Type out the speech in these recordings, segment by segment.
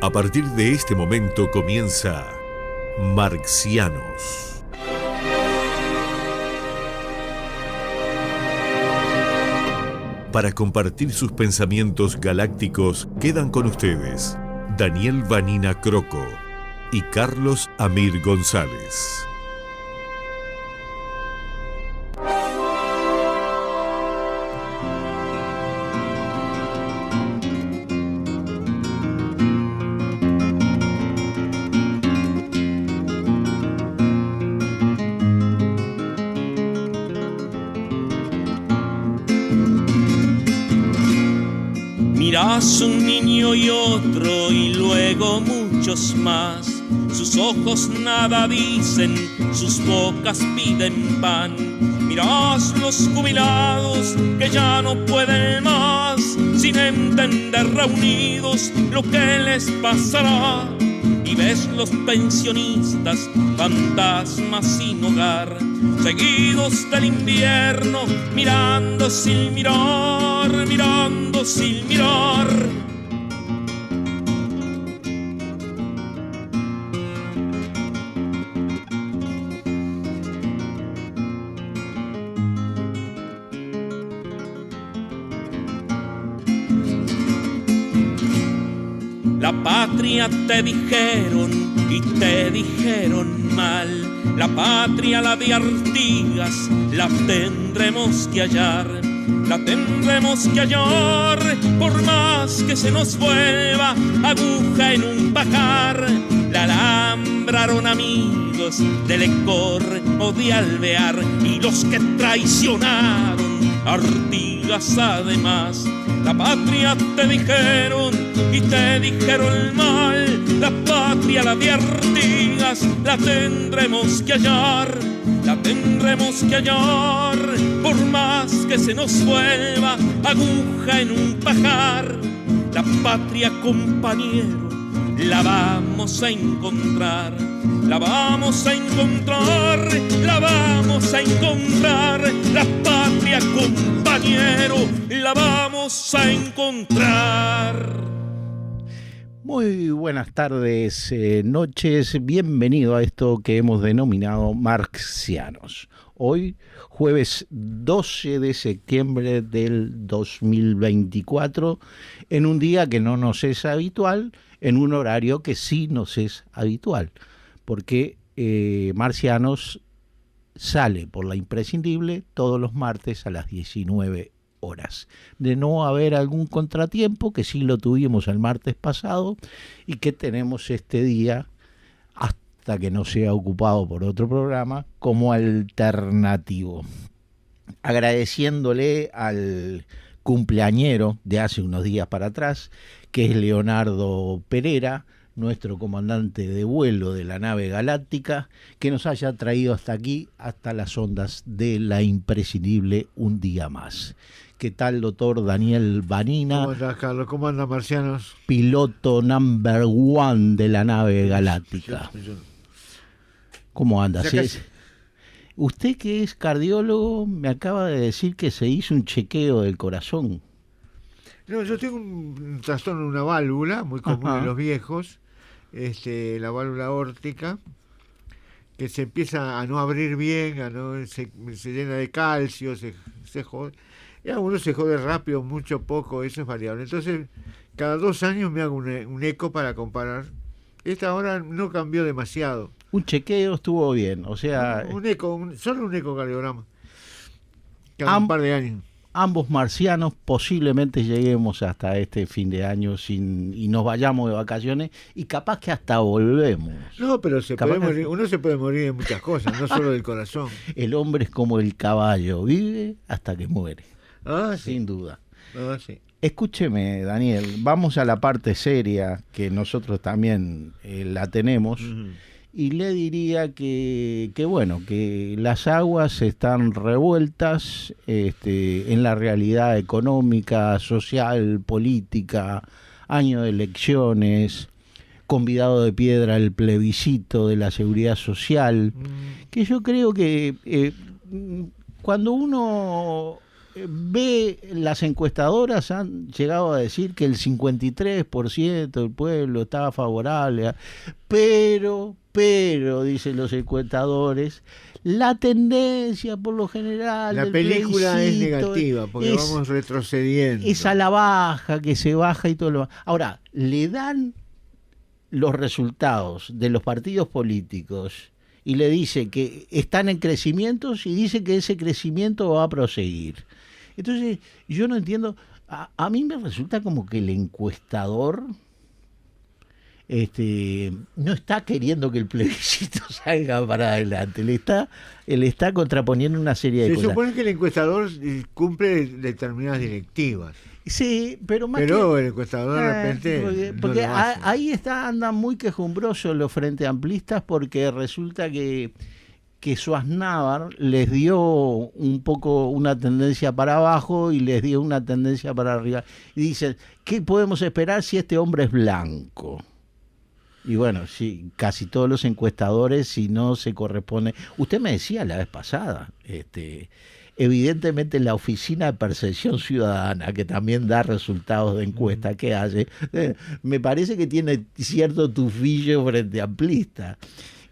A partir de este momento comienza Marxianos. Para compartir sus pensamientos galácticos quedan con ustedes Daniel Vanina Croco y Carlos Amir González. Mirás un niño y otro y luego muchos más. Sus ojos nada dicen, sus bocas piden pan. Mirás los jubilados que ya no pueden más, sin entender reunidos lo que les pasará. Y ves los pensionistas, fantasmas sin hogar, seguidos del invierno, mirando sin mirar, mirando sin mirar. La patria te dijeron y te dijeron mal. La patria, la de Artigas, la tendremos que hallar. La tendremos que hallar por más que se nos vuelva aguja en un pajar. La alambraron amigos de Lecor o de Alvear y los que traicionaron Artigas además. La patria te dijeron y te dijeron mal. La patria, la de Artigas, la tendremos que hallar. La tendremos que hallar por más que se nos vuelva aguja en un pajar. La patria, compañero, la vamos a encontrar. La vamos a encontrar, la vamos a encontrar. La patria, compañero, la vamos a encontrar. Muy buenas tardes, noches, bienvenido a esto que hemos denominado Marxianos. Hoy, jueves 12 de septiembre del 2024, en un día que no nos es habitual, en un horario que sí nos es habitual, porque Marxianos sale por la imprescindible todos los martes a las 19 horas. De no haber algún contratiempo, que sí lo tuvimos el martes pasado y que tenemos este día, hasta que no sea ocupado por otro programa, como alternativo. Agradeciéndole al cumpleañero de hace unos días para atrás, que es Leonardo Pereira, nuestro comandante de vuelo de la nave galáctica, que nos haya traído hasta aquí, hasta las ondas de la imprescindible un día más. ¿Qué tal, doctor Daniel Vanina? ¿Cómo estás, Carlos? ¿Cómo andan, Marcianos? Piloto number one de la nave galáctica. ¿Cómo anda? Usted, que es cardiólogo, me acaba de decir que se hizo un chequeo del corazón. No, yo tengo un trastorno de una válvula, muy común en los viejos, la válvula aórtica, que se empieza a no abrir bien, se llena de calcio, se jode. Y algunos se jode rápido, mucho, poco, eso es variable. Entonces, cada 2 años me hago un eco para comparar. Esta hora no cambió demasiado. Un chequeo estuvo bien, o sea... Solo un ecocardiograma. Cada un par de años. Ambos marcianos posiblemente lleguemos hasta este fin de año y nos vayamos de vacaciones y capaz que hasta volvemos. No, pero uno se puede morir de muchas cosas, no solo del corazón. El hombre es como el caballo, vive hasta que muere. Sí. Sin duda. Sí. Escúcheme, Daniel, vamos a la parte seria, que nosotros también la tenemos. Uh-huh. Y le diría que las aguas están revueltas en la realidad económica, social, política, año de elecciones, convidado de piedra el plebiscito de la seguridad social, que yo creo que cuando uno ve, las encuestadoras han llegado a decir que el 53% del pueblo estaba favorable, pero, dicen los encuestadores, la tendencia por lo general la del película es plebiscito negativa, porque vamos retrocediendo. es a la baja, que se baja y todo lo demás. Ahora, le dan los resultados de los partidos políticos y le dice que están en crecimientos y dice que ese crecimiento va a proseguir. Entonces, yo no entiendo, a mí me resulta como que el encuestador no está queriendo que el plebiscito salga para adelante, le está contraponiendo una serie de Se cosas. supone que el encuestador cumple determinadas directivas. Sí, pero más pero el encuestador de repente porque no lo hace. ahí andan muy quejumbrosos los frente amplistas, porque resulta que Schwarzenegger les dio un poco una tendencia para abajo y les dio una tendencia para arriba. Y dicen, ¿qué podemos esperar si este hombre es blanco? Y bueno, sí, casi todos los encuestadores, si no se corresponde. Usted me decía la vez pasada, evidentemente la Oficina de Percepción Ciudadana, que también da resultados de encuesta que hace, me parece que tiene cierto tufillo frente amplista.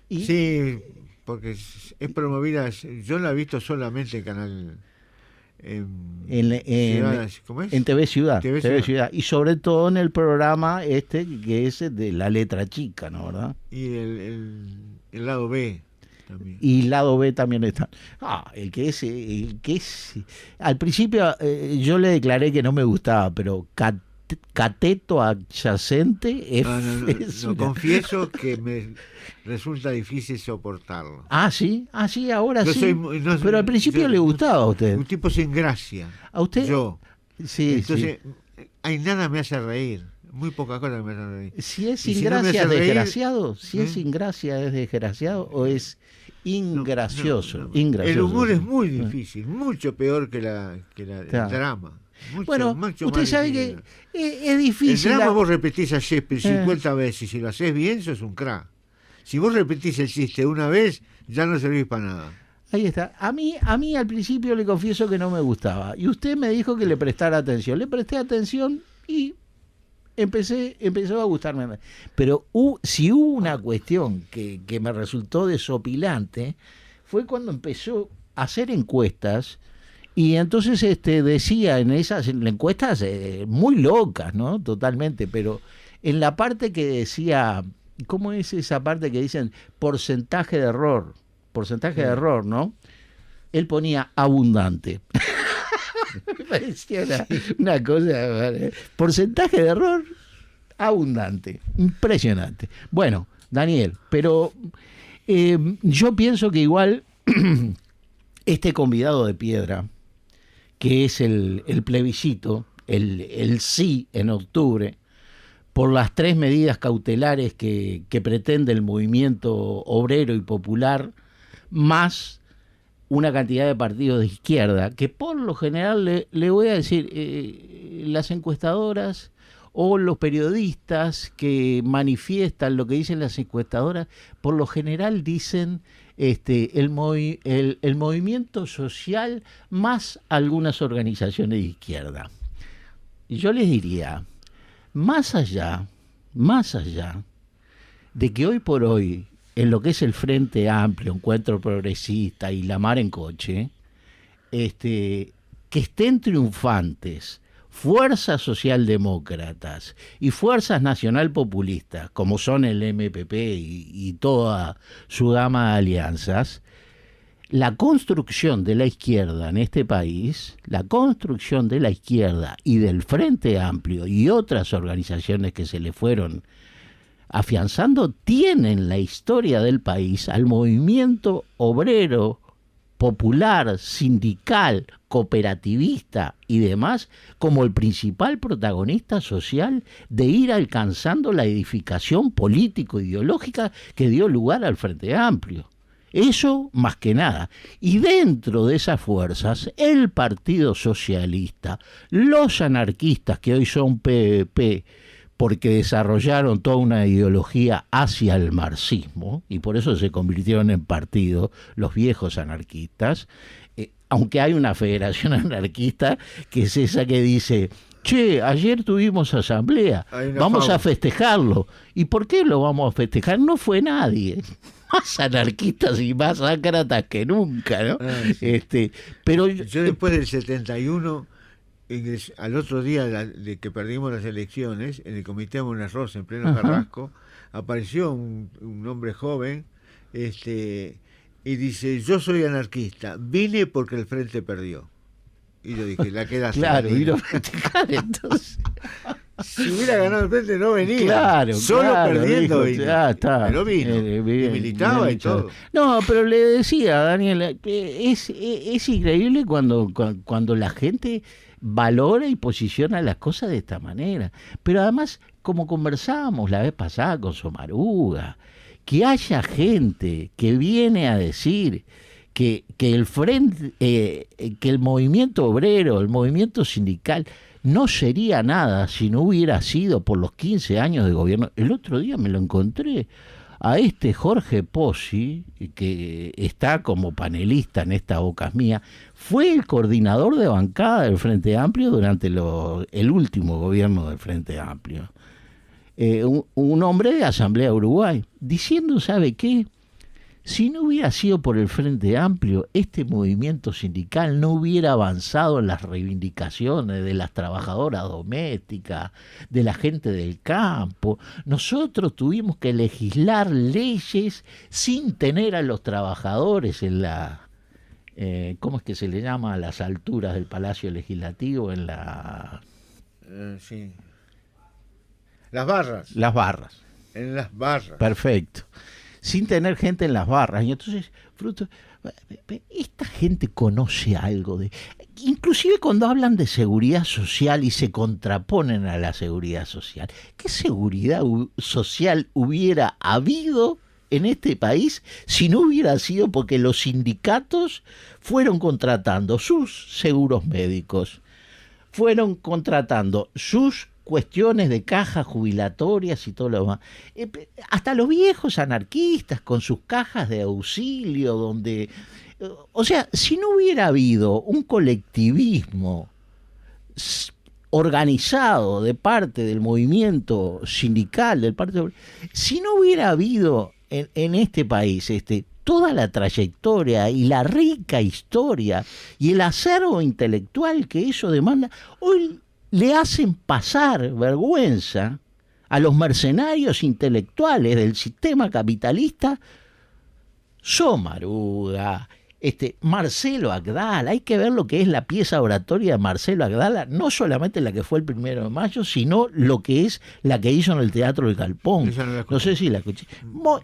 Y, sí, porque es promovida, yo la he visto solamente en canal... ¿Cómo es? En TV Ciudad, TV Ciudad, y sobre todo en el programa que es de la letra chica, ¿no? ¿Verdad? Y el lado B también. Y lado B también está. El que es al principio yo le declaré que no me gustaba, pero cateto adyacente no, confieso que me resulta difícil soportarlo. Sí, ahora yo sí. Pero al principio le gustaba a usted. Un tipo sin gracia. ¿A usted? Yo. Sí, entonces, hay nada me hace reír. Muy poca cosa me hace reír. Si es sin gracia, es desgraciado. Si es sin gracia, es desgraciado o es ingracioso. El humor es muy difícil, mucho peor que el drama. Mucho usted más sabe difícil. que es difícil. El drama vos repetís a Shakespeare 50 veces y si lo haces bien, sos un crack. Si vos repetís el chiste una vez, ya no servís para nada. Ahí está. A mí al principio le confieso que no me gustaba. Y usted me dijo que le prestara atención. Le presté atención y empezó a gustarme más. Pero si hubo una cuestión que me resultó desopilante, fue cuando empezó a hacer encuestas. Y entonces decía en esas encuestas muy locas, ¿no? Totalmente, pero en la parte que decía, ¿cómo es esa parte que dicen porcentaje de error? Porcentaje de error, ¿no? Él ponía abundante. Me parecía una cosa, porcentaje de error abundante, impresionante. Bueno, Daniel, pero yo pienso que igual este convidado de piedra, que es el plebiscito, el sí en octubre, por las 3 medidas cautelares que pretende el movimiento obrero y popular, más una cantidad de partidos de izquierda, que por lo general, le voy a decir, las encuestadoras o los periodistas que manifiestan lo que dicen las encuestadoras, por lo general dicen el movimiento social más algunas organizaciones de izquierda. Y yo les diría, más allá de que hoy por hoy, en lo que es el Frente Amplio, Encuentro Progresista y La Mar en Coche, que estén triunfantes fuerzas socialdemócratas y fuerzas nacional populistas, como son el MPP y toda su gama de alianzas, la construcción de la izquierda en este país, la construcción de la izquierda y del Frente Amplio y otras organizaciones que se le fueron afianzando, tienen la historia del país al movimiento obrero, popular, sindical, cooperativista y demás como el principal protagonista social de ir alcanzando la edificación político-ideológica que dio lugar al Frente Amplio. Eso más que nada. Y dentro de esas fuerzas, el Partido Socialista, los anarquistas que hoy son PVP, porque desarrollaron toda una ideología hacia el marxismo, y por eso se convirtieron en partido los viejos anarquistas, aunque hay una federación anarquista que es esa que dice, che, ayer tuvimos asamblea, vamos a festejarlo. ¿Y por qué lo vamos a festejar? No fue nadie. Más anarquistas y más ácratas que nunca, ¿no? Sí. Pero yo después del 71, al otro día de que perdimos las elecciones, en el comité de Monarroz, en pleno Carrasco, apareció un hombre joven, y dice, yo soy anarquista, vine porque el frente perdió. Y yo dije, la quedaste. Claro, vino a festejar entonces. Si hubiera ganado el frente no venía. Claro, solo perdiendo dijo, ya está. Pero vino, y militaba y todo. No, pero le decía, Daniel, es increíble cuando la gente valora y posiciona las cosas de esta manera. Pero además, como conversábamos la vez pasada con Somaruga, que haya gente que viene a decir que el frente, que el movimiento obrero, el movimiento sindical, no sería nada si no hubiera sido por los 15 años de gobierno. El otro día me lo encontré a Jorge Pozzi, que está como panelista en esta Bocas Mía, fue el coordinador de bancada del Frente Amplio durante el último gobierno del Frente Amplio. Un hombre de Asamblea Uruguay, diciendo, ¿sabe qué? Si no hubiera sido por el Frente Amplio, este movimiento sindical no hubiera avanzado en las reivindicaciones de las trabajadoras domésticas, de la gente del campo. Nosotros tuvimos que legislar leyes sin tener a los trabajadores en la... ¿cómo es que se le llama a las alturas del Palacio Legislativo? En la... sí. Las barras. Las barras. En las barras. Perfecto. Sin tener gente en las barras. Y entonces, esta gente conoce algo de... Inclusive cuando hablan de seguridad social y se contraponen a la seguridad social. ¿Qué seguridad social hubiera habido en este país si no hubiera sido porque los sindicatos fueron contratando sus seguros médicos, fueron contratando sus cuestiones de cajas jubilatorias y todo lo demás? Hasta los viejos anarquistas con sus cajas de auxilio, donde... O sea, si no hubiera habido un colectivismo organizado de parte del movimiento sindical, si no hubiera habido en este país toda la trayectoria y la rica historia y el acervo intelectual que eso demanda, hoy le hacen pasar vergüenza a los mercenarios intelectuales del sistema capitalista. Somaruga, Marcelo Agdala, hay que ver lo que es la pieza oratoria de Marcelo Agdala, no solamente la que fue el 1 de mayo, sino lo que es la que hizo en el Teatro del Galpón. No sé si la escuché.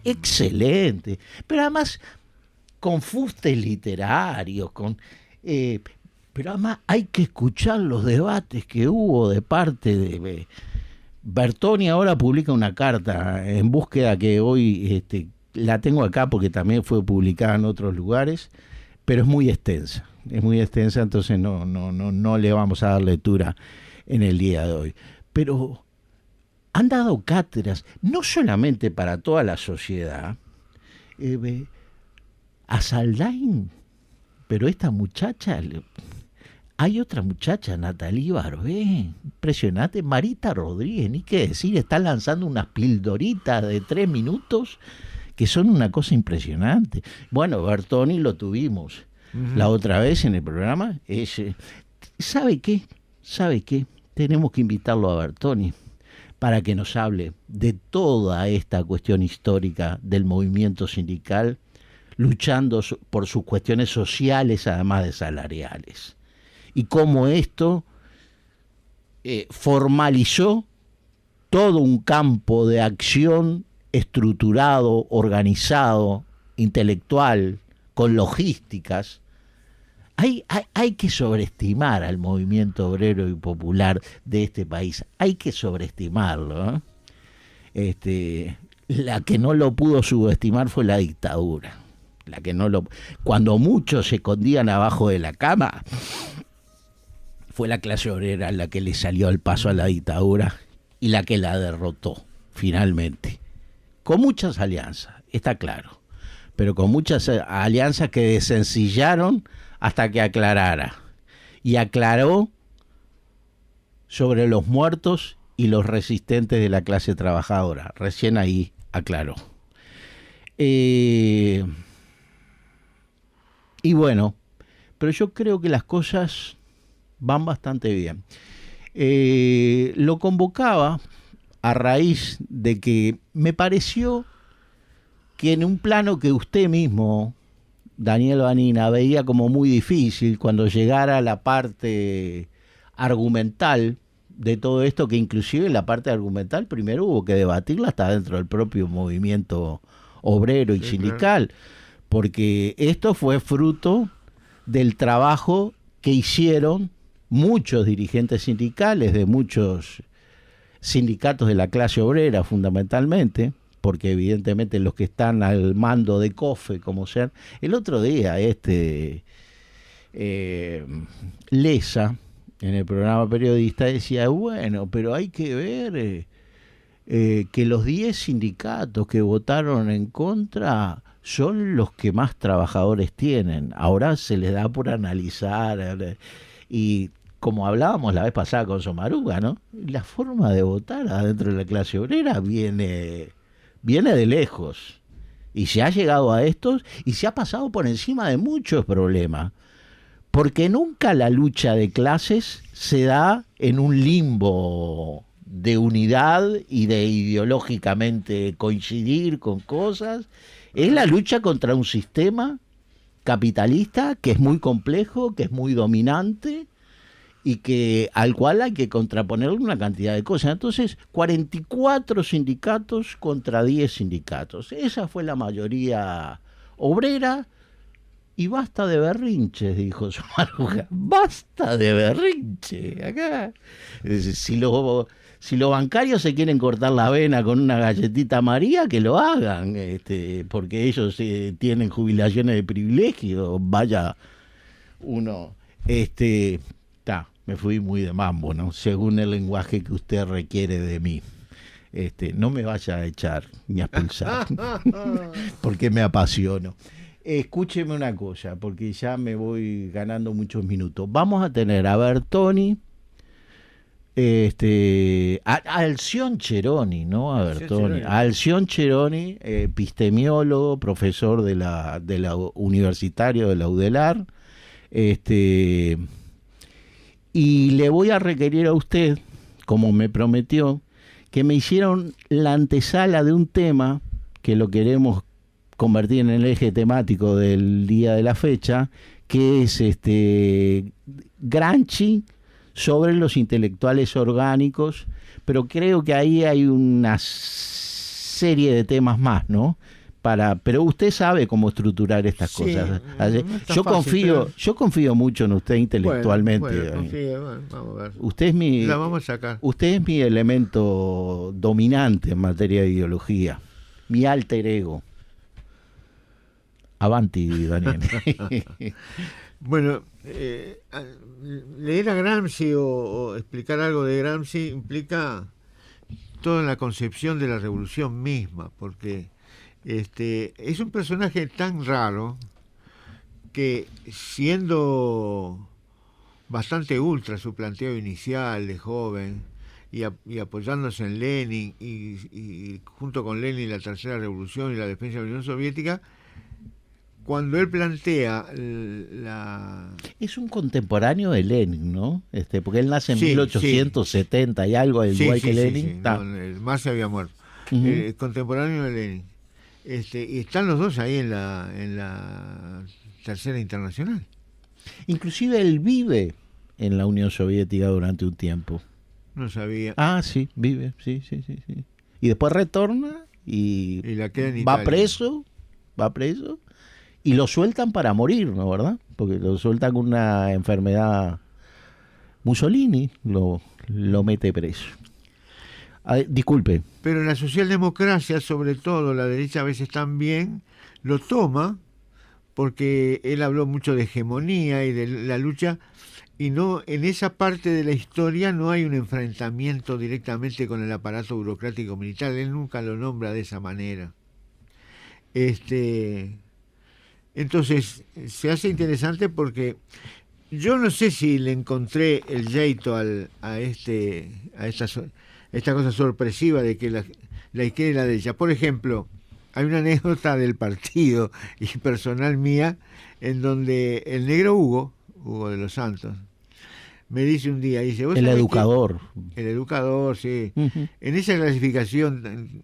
Excelente. Pero además, con fustes literarios, pero además hay que escuchar los debates que hubo de parte de... Bertoni ahora publica una carta en búsqueda que hoy la tengo acá porque también fue publicada en otros lugares, pero es muy extensa, entonces no le vamos a dar lectura en el día de hoy. Pero han dado cátedras, no solamente para toda la sociedad, a Saldain, pero esta muchacha... Hay otra muchacha, Natalie Barbé, impresionante, Marita Rodríguez, ni qué decir, está lanzando unas pildoritas de 3 minutos que son una cosa impresionante. Bueno, Bertoni lo tuvimos la otra vez en el programa. ¿Sabe qué? Tenemos que invitarlo a Bertoni para que nos hable de toda esta cuestión histórica del movimiento sindical, luchando por sus cuestiones sociales, además de salariales. Y cómo esto formalizó todo un campo de acción estructurado, organizado, intelectual, con logísticas. Hay que sobreestimar al movimiento obrero y popular de este país. Hay que sobreestimarlo, ¿eh? La que no lo pudo subestimar fue la dictadura. Cuando muchos se escondían abajo de la cama, fue la clase obrera la que le salió al paso a la dictadura y la que la derrotó, finalmente. Con muchas alianzas, está claro, pero con muchas alianzas que desencillaron hasta que aclarara. Y aclaró sobre los muertos y los resistentes de la clase trabajadora. Recién ahí aclaró. Y bueno, pero yo creo que las cosas van bastante bien. Lo convocaba a raíz de que me pareció que en un plano que usted mismo, Daniel Vanina, veía como muy difícil cuando llegara la parte argumental de todo esto, que inclusive la parte argumental primero hubo que debatirla hasta dentro del propio movimiento obrero y sindical, claro, porque esto fue fruto del trabajo que hicieron muchos dirigentes sindicales de muchos sindicatos de la clase obrera fundamentalmente, porque evidentemente los que están al mando de COFE, como sean. El otro día Lesa, en el programa Periodista, decía, bueno, pero hay que ver que los 10 sindicatos que votaron en contra son los que más trabajadores tienen. Ahora se les da por analizar, y como hablábamos la vez pasada con Somaruga, ¿no? La forma de votar adentro de la clase obrera viene de lejos. Y se ha llegado a estos y se ha pasado por encima de muchos problemas. Porque nunca la lucha de clases se da en un limbo de unidad y de ideológicamente coincidir con cosas. Es la lucha contra un sistema capitalista que es muy complejo, que es muy dominante y que al cual hay que contraponerle una cantidad de cosas. Entonces, 44 sindicatos contra 10 sindicatos. Esa fue la mayoría obrera. Y basta de berrinches, dijo Somaruga. Basta de berrinche. Acá, si los bancarios se quieren cortar la vena con una galletita María, que lo hagan, porque ellos tienen jubilaciones de privilegio. Vaya uno. Me fui muy de mambo, ¿no? Según el lenguaje que usted requiere de mí. No me vaya a echar ni a expulsar, porque me apasiono. Escúcheme una cosa, porque ya me voy ganando muchos minutos. Vamos a tener a Bertoni, a Alción Cheroni, ¿no? A Bertoni. A Alción Cheroni, epistemiólogo, profesor de la universitario de la UDELAR. Y le voy a requerir a usted, como me prometió, que me hicieron la antesala de un tema que lo queremos convertir en el eje temático del día de la fecha, que es Gramsci sobre los intelectuales orgánicos, pero creo que ahí hay una serie de temas más, ¿no? Pero usted sabe cómo estructurar estas cosas. Yo confío mucho en usted intelectualmente. Bueno, vamos a ver. La vamos a sacar. Usted es mi elemento dominante en materia de ideología, mi alter ego. Avanti, Daniel. Bueno, leer a Gramsci o explicar algo de Gramsci implica toda la concepción de la revolución misma, porque es un personaje tan raro que, siendo bastante ultra su planteo inicial de joven y apoyándose en Lenin y junto con Lenin la tercera revolución y la defensa de la Unión Soviética, cuando él plantea Es un contemporáneo de Lenin, ¿no? Porque él nace en 1870 y algo, igual que Lenin. Sí. No, Marx había muerto. Uh-huh. Contemporáneo de Lenin. Y están los dos ahí en la Tercera Internacional. Inclusive él vive en la Unión Soviética durante un tiempo. No sabía. Ah, sí, vive, sí. Y después retorna y la queda en va Italia. preso y lo sueltan para morir, ¿no? ¿Verdad? Porque lo sueltan con una enfermedad. Mussolini lo mete preso. Disculpe. Pero en la socialdemocracia, sobre todo la derecha a veces también, lo toma, porque él habló mucho de hegemonía y de la lucha, y no, en esa parte de la historia no hay un enfrentamiento directamente con el aparato burocrático militar. Él nunca lo nombra de esa manera. Entonces, se hace interesante porque yo no sé si le encontré el jeito a esta cosa sorpresiva de que la izquierda y la derecha. Por ejemplo, hay una anécdota del partido y personal mía en donde el negro Hugo de los Santos, me dice un día, dice, ¿vos el sabés educador. El educador, sí. Uh-huh. En esa clasificación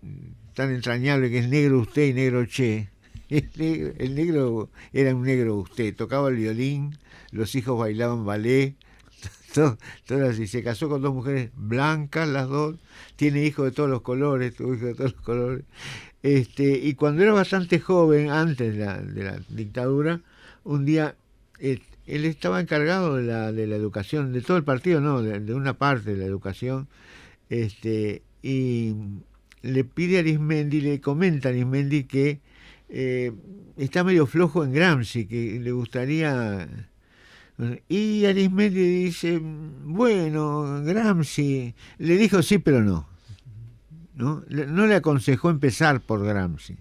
tan entrañable que es negro usted y negro che, el negro era un negro usted, tocaba el violín, los hijos bailaban ballet, todo así. Se casó con 2 mujeres blancas, las dos, tiene hijos de todos los colores, tuvo hijos de todos los colores. Y cuando era bastante joven, antes de la dictadura, un día él estaba encargado de la educación, de todo el partido, no, de una parte de la educación, y le pide a Arismendi, le comenta a Arismendi que está medio flojo en Gramsci, que le gustaría... Y Arismendi dice, bueno, Gramsci, le dijo sí pero no le aconsejó empezar por Gramsci.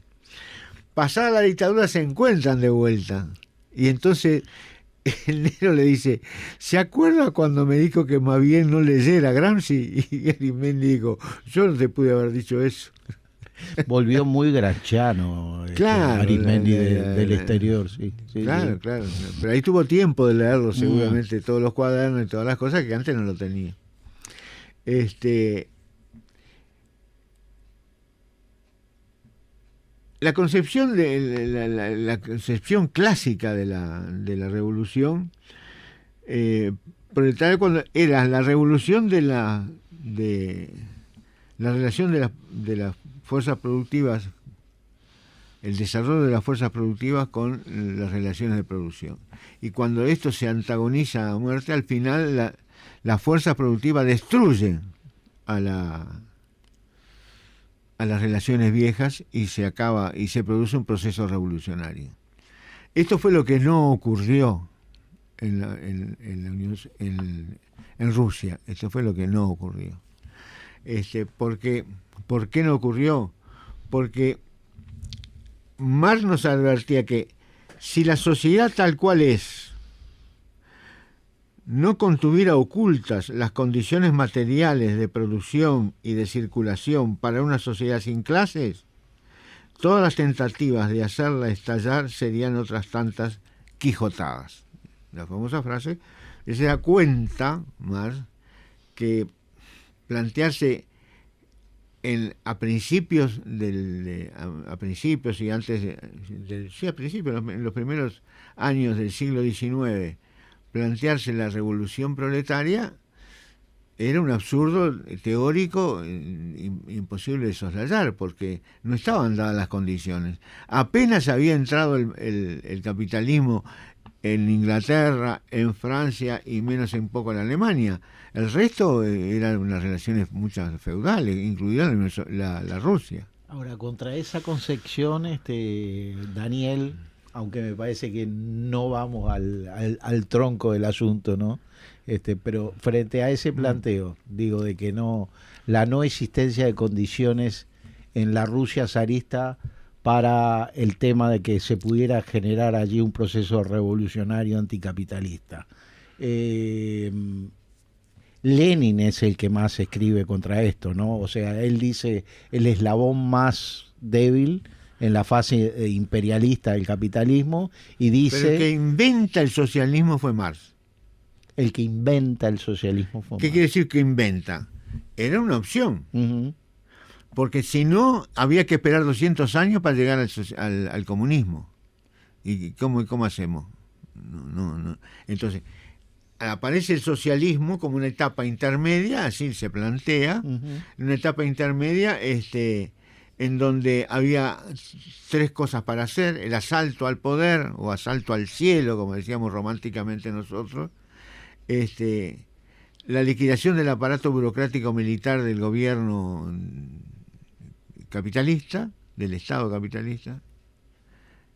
Pasada la dictadura se encuentran de vuelta, y entonces el negro le dice, ¿se acuerda cuando me dijo que más bien no leyera Gramsci? Y Arismendi dijo, yo no te pude haber dicho eso. Volvió muy gramsciano, claro, Arismendi del exterior, sí. Claro. Pero ahí tuvo tiempo de leerlo seguramente, todos los cuadernos y todas las cosas que antes no lo tenía. La concepción la concepción clásica de la revolución proletaria, cuando era la revolución de la relación de las fuerzas productivas, el desarrollo de las fuerzas productivas con las relaciones de producción. Y cuando esto se antagoniza a muerte, al final las fuerzas productivas destruyen a las relaciones viejas y se produce un proceso revolucionario. Esto fue lo que no ocurrió en Rusia. Esto fue lo que no ocurrió. ¿Por qué no ocurrió? Porque Marx nos advertía que si la sociedad tal cual es no contuviera ocultas las condiciones materiales de producción y de circulación para una sociedad sin clases, todas las tentativas de hacerla estallar serían otras tantas quijotadas. La famosa frase, se da cuenta, Marx, que plantearse a principios y antes en los primeros años del siglo XIX, plantearse la revolución proletaria era un absurdo teórico imposible de soslayar, porque no estaban dadas las condiciones. Apenas había entrado el capitalismo en Inglaterra, en Francia y menos en poco en Alemania. El resto eran unas relaciones muchas feudales, incluida la Rusia. Ahora, contra esa concepción, Daniel, aunque me parece que no vamos al tronco del asunto, ¿no? Pero frente a ese planteo, digo, de que la no existencia de condiciones en la Rusia zarista para el tema de que se pudiera generar allí un proceso revolucionario anticapitalista. Lenin es el que más escribe contra esto, ¿no? O sea, él dice el eslabón más débil en la fase imperialista del capitalismo, y dice... Pero el que inventa el socialismo fue Marx. El que inventa el socialismo fue Marx. ¿Qué quiere decir que inventa? Era una opción. Uh-huh. Porque si no, había que esperar 200 años para llegar al comunismo. ¿Y cómo hacemos? No. Entonces, aparece el socialismo como una etapa intermedia, así se plantea, una etapa intermedia en donde había 3 cosas para hacer: el asalto al poder o asalto al cielo, como decíamos románticamente nosotros, la liquidación del aparato burocrático militar del gobierno capitalista, del Estado capitalista,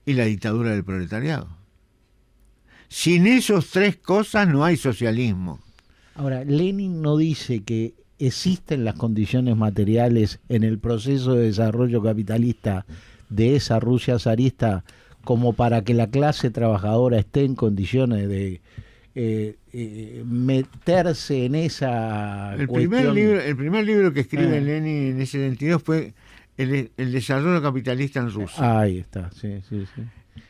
y la dictadura del proletariado. Sin esas 3 cosas no hay socialismo. Ahora, Lenin no dice que existen las condiciones materiales en el proceso de desarrollo capitalista de esa Rusia zarista como para que la clase trabajadora esté en condiciones de meterse en esa cuestión. El primer libro que escribe Lenin en ese sentido fue el desarrollo capitalista en Rusia. Ahí está, sí.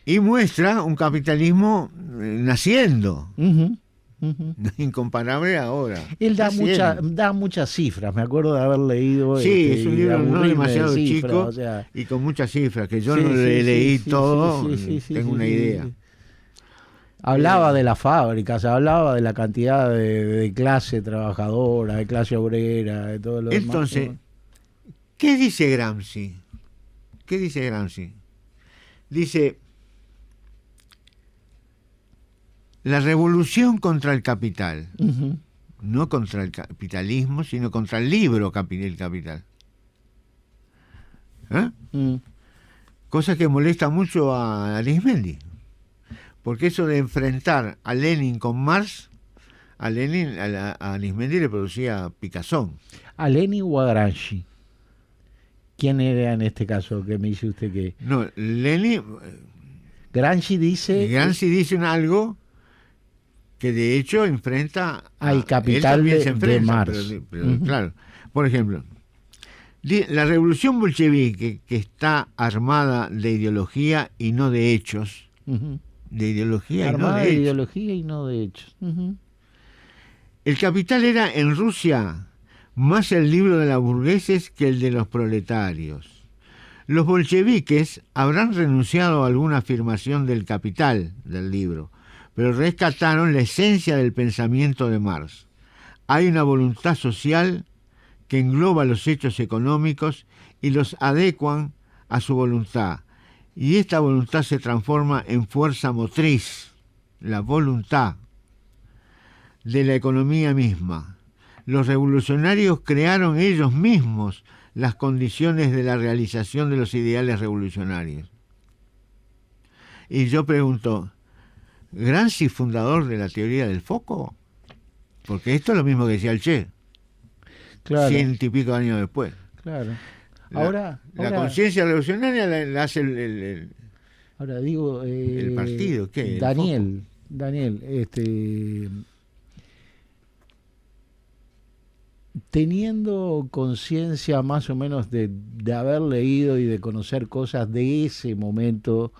Y muestra un capitalismo naciendo. Incomparable ahora. Él da muchas cifras, me acuerdo de haber leído. Sí, es un libro no demasiado cifras, chico, o sea, y con muchas cifras, que yo no leí todo, tengo una idea. Hablaba de las fábricas, hablaba de la cantidad de clase trabajadora, de clase obrera, de todo lo Entonces, demás. ¿qué dice Gramsci? Dice: la revolución contra el capital, no contra el capitalismo, sino contra el libro El Capital. Cosa que molesta mucho a Arismendi, porque eso de enfrentar a Lenin con Marx, a Arismendi le producía picazón. ¿A Lenin o a Gramsci? ¿Quién era en este caso que me dice usted que...? No, Lenin... Gramsci dice algo que de hecho enfrenta al capital de Marx. Pero, claro, por ejemplo, la revolución bolchevique, que está armada de ideología y no de hechos, de ideología armada y no de ideología y no de hechos. El Capital era en Rusia más el libro de los burgueses que el de los proletarios. Los bolcheviques habrán renunciado a alguna afirmación del Capital del libro, pero rescataron la esencia del pensamiento de Marx. Hay una voluntad social que engloba los hechos económicos y los adecuan a su voluntad, y esta voluntad se transforma en fuerza motriz, la voluntad de la economía misma. Los revolucionarios crearon ellos mismos las condiciones de la realización de los ideales revolucionarios. Y yo pregunto, ¿Gramsci fundador de la teoría del foco? Porque esto es lo mismo que decía el Che, Claro. 100 y pico años después. Claro. La conciencia revolucionaria la hace ahora digo, el partido. ¿Qué? Daniel, teniendo conciencia más o menos de haber leído y de conocer cosas de ese momento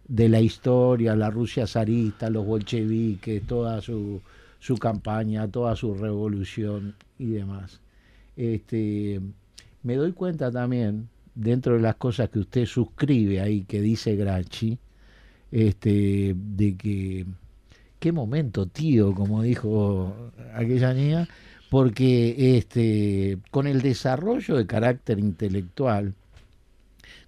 de la historia, la Rusia zarista, los bolcheviques, toda su campaña, toda su revolución y demás. Me doy cuenta también, dentro de las cosas que usted suscribe ahí, que dice Gramsci, de que, qué momento, tío, como dijo aquella niña, porque con el desarrollo de carácter intelectual,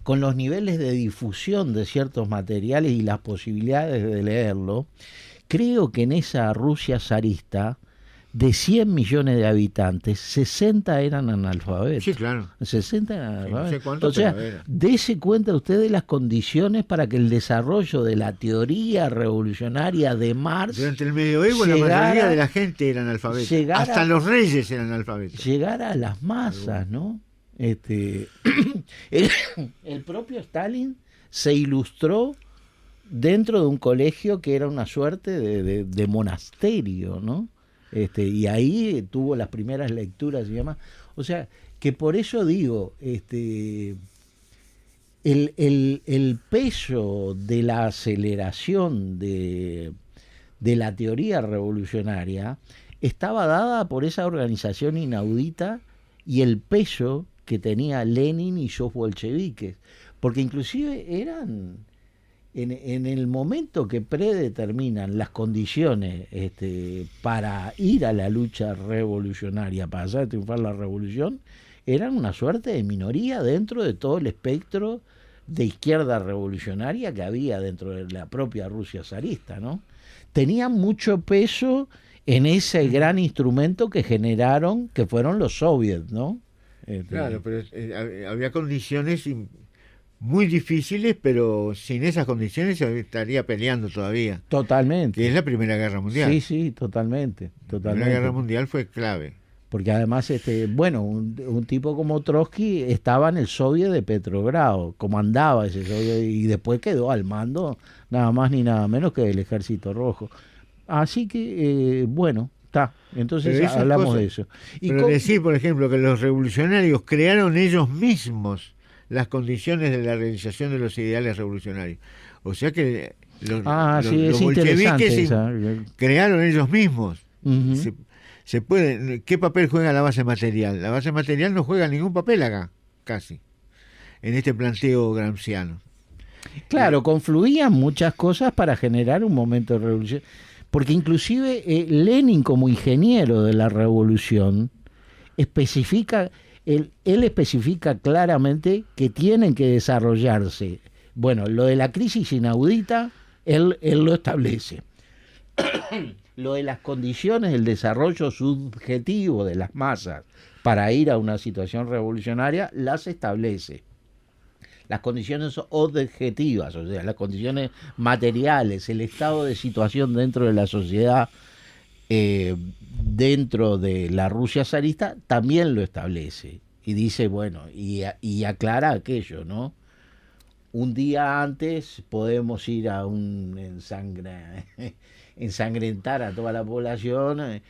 con los niveles de difusión de ciertos materiales y las posibilidades de leerlo, creo que en esa Rusia zarista, de 100 millones de habitantes, 60 eran analfabetos. Sí, claro. 60 eran analfabetos. Sí, no sé cuánto, o sea, pero dése cuenta usted de las condiciones para que el desarrollo de la teoría revolucionaria de Marx... Durante el medioevo la mayoría de la gente era analfabeta. Hasta los reyes eran analfabetos. Llegar a las masas, ¿no? El propio Stalin se ilustró dentro de un colegio que era una suerte de monasterio, ¿no? Y ahí tuvo las primeras lecturas y demás. O sea, que por eso digo, el peso de la aceleración de la teoría revolucionaria estaba dada por esa organización inaudita y el peso que tenía Lenin y sus bolcheviques, porque inclusive eran, en el momento que predeterminan las condiciones para ir a la lucha revolucionaria, para hacer triunfar la revolución, eran una suerte de minoría dentro de todo el espectro de izquierda revolucionaria que había dentro de la propia Rusia zarista, ¿no? Tenían mucho peso en ese gran instrumento que generaron, que fueron los soviets, ¿no? Claro, pero había condiciones muy difíciles, pero sin esas condiciones se estaría peleando todavía. Totalmente. Que es la Primera Guerra Mundial. Sí, totalmente. La Primera Guerra Mundial fue clave. porque además, un tipo como Trotsky estaba en el Soviet de Petrogrado, comandaba ese Soviet y después quedó al mando nada más ni nada menos que del Ejército Rojo. Así que, está. Entonces hablamos de eso. Pero decir, por ejemplo, que los revolucionarios crearon ellos mismos las condiciones de la realización de los ideales revolucionarios. O sea que los bolcheviques crearon ellos mismos. Uh-huh. Se puede. ¿Qué papel juega la base material? La base material no juega ningún papel acá, casi, en este planteo gramsciano. Claro, confluían muchas cosas para generar un momento de revolución. Porque inclusive Lenin, como ingeniero de la revolución, especifica, él especifica claramente que tienen que desarrollarse. Bueno, lo de la crisis inaudita, él lo establece. Lo de las condiciones del desarrollo subjetivo de las masas para ir a una situación revolucionaria, las establece. Las condiciones objetivas, o sea, las condiciones materiales, el estado de situación dentro de la sociedad, dentro de la Rusia zarista, también lo establece. Y dice, y aclara aquello, ¿no? Un día antes podemos ir a ensangrentar a toda la población,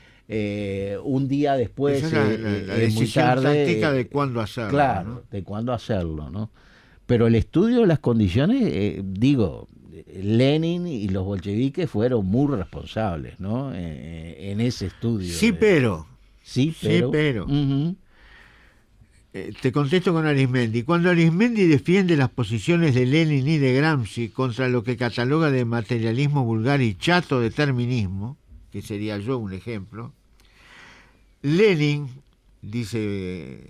un día después esa es la decisión muy tarde, táctica de cuándo hacerlo. Claro, ¿no? De cuándo hacerlo, ¿no? Pero el estudio de las condiciones, Lenin y los bolcheviques fueron muy responsables, ¿no? En ese estudio. Sí, pero. Uh-huh. Te contesto con Arismendi. Cuando Arismendi defiende las posiciones de Lenin y de Gramsci contra lo que cataloga de materialismo vulgar y chato determinismo, que sería yo un ejemplo, Lenin, dice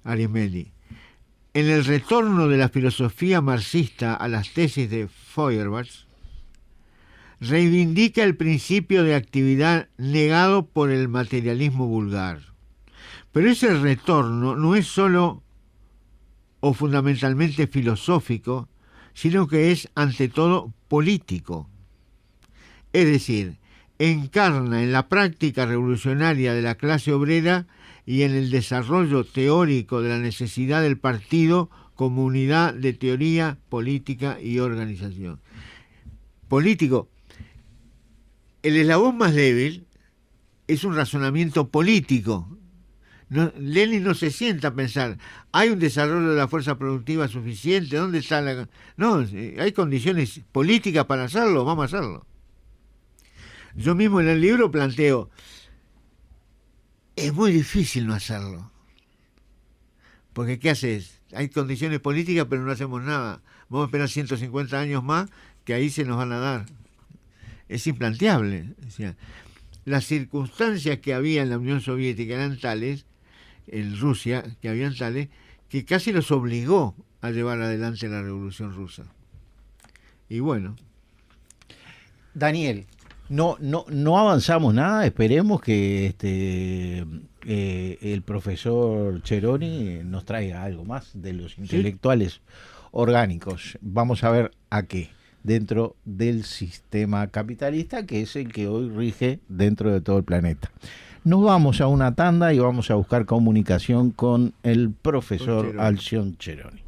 Arismendi, en el retorno de la filosofía marxista a las tesis de Feuerbach, reivindica el principio de actividad negado por el materialismo vulgar. Pero ese retorno no es solo o fundamentalmente filosófico, sino que es ante todo político. Es decir, encarna en la práctica revolucionaria de la clase obrera y en el desarrollo teórico de la necesidad del partido como unidad de teoría, política y organización. Político. El eslabón más débil es un razonamiento político. Lenin no se sienta a pensar, ¿hay un desarrollo de la fuerza productiva suficiente? ¿Dónde está la...? No, hay condiciones políticas para hacerlo, vamos a hacerlo. Yo mismo en el libro planteo, es muy difícil no hacerlo. Porque ¿qué haces? Hay condiciones políticas, pero no hacemos nada. Vamos a esperar 150 años más, que ahí se nos van a dar. Es implanteable. O sea, las circunstancias que había en la Unión Soviética eran tales, en Rusia, que habían tales, que casi los obligó a llevar adelante la Revolución Rusa. Y bueno. Daniel, no avanzamos nada, esperemos que el profesor Cheroni nos traiga algo más de los intelectuales orgánicos. Vamos a ver a qué, dentro del sistema capitalista, que es el que hoy rige dentro de todo el planeta. Nos vamos a una tanda y vamos a buscar comunicación con el profesor Alción Cheroni.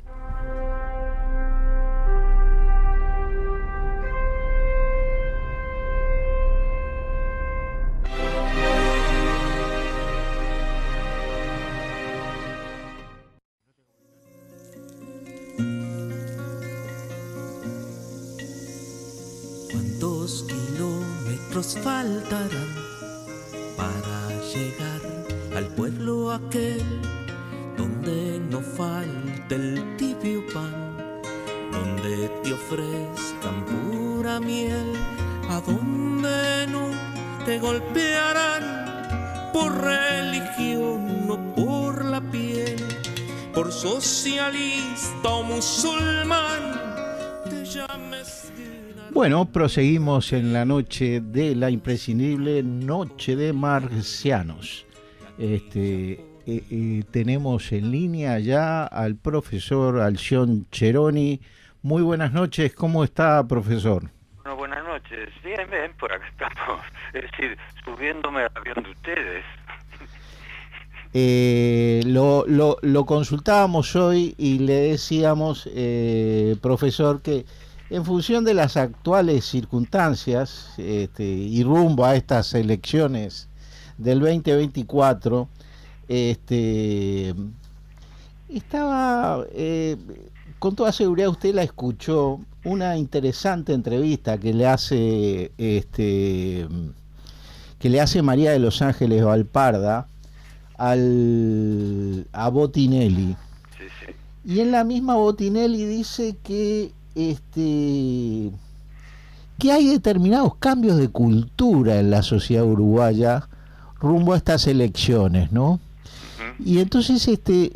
¿Cuántos kilómetros faltarán para llegar al pueblo aquel donde no falte el tibio pan, donde te ofrezcan pura miel, a donde no te golpearán por religión o por la piel, por socialista o musulmán, te llames... Bueno, proseguimos en la noche de la imprescindible Noche de Marcianos. Tenemos en línea ya al profesor Alción Cheroni. Muy buenas noches, ¿cómo está, profesor? Bueno, buenas noches. Bien, por acá estamos. Es decir, subiéndome a avión de ustedes. Lo consultábamos hoy y le decíamos, profesor, que en función de las actuales circunstancias y rumbo a estas elecciones del 2024, estaba, con toda seguridad usted la escuchó, una interesante entrevista que le hace María de los Ángeles Valparda a Botinelli. Sí, sí. Y en la misma Botinelli dice que hay determinados cambios de cultura en la sociedad uruguaya rumbo a estas elecciones, ¿no? Y entonces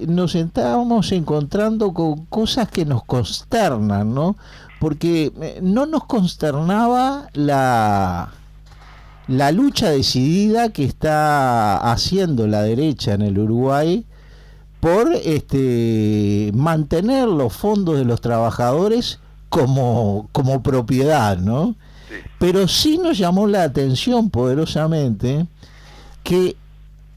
nos estábamos encontrando con cosas que nos consternan, ¿no? Porque no nos consternaba la lucha decidida que está haciendo la derecha en el Uruguay por mantener los fondos de los trabajadores como propiedad, ¿no? Sí. Pero sí nos llamó la atención poderosamente que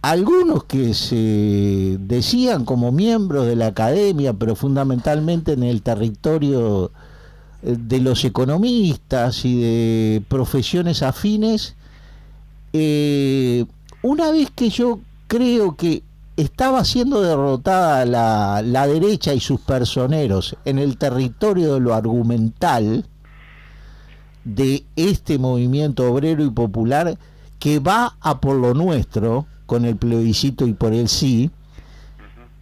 algunos que se decían como miembros de la academia, pero fundamentalmente en el territorio de los economistas y de profesiones afines, una vez que yo creo que estaba siendo derrotada la derecha y sus personeros en el territorio de lo argumental de este movimiento obrero y popular que va a por lo nuestro con el plebiscito y por el sí,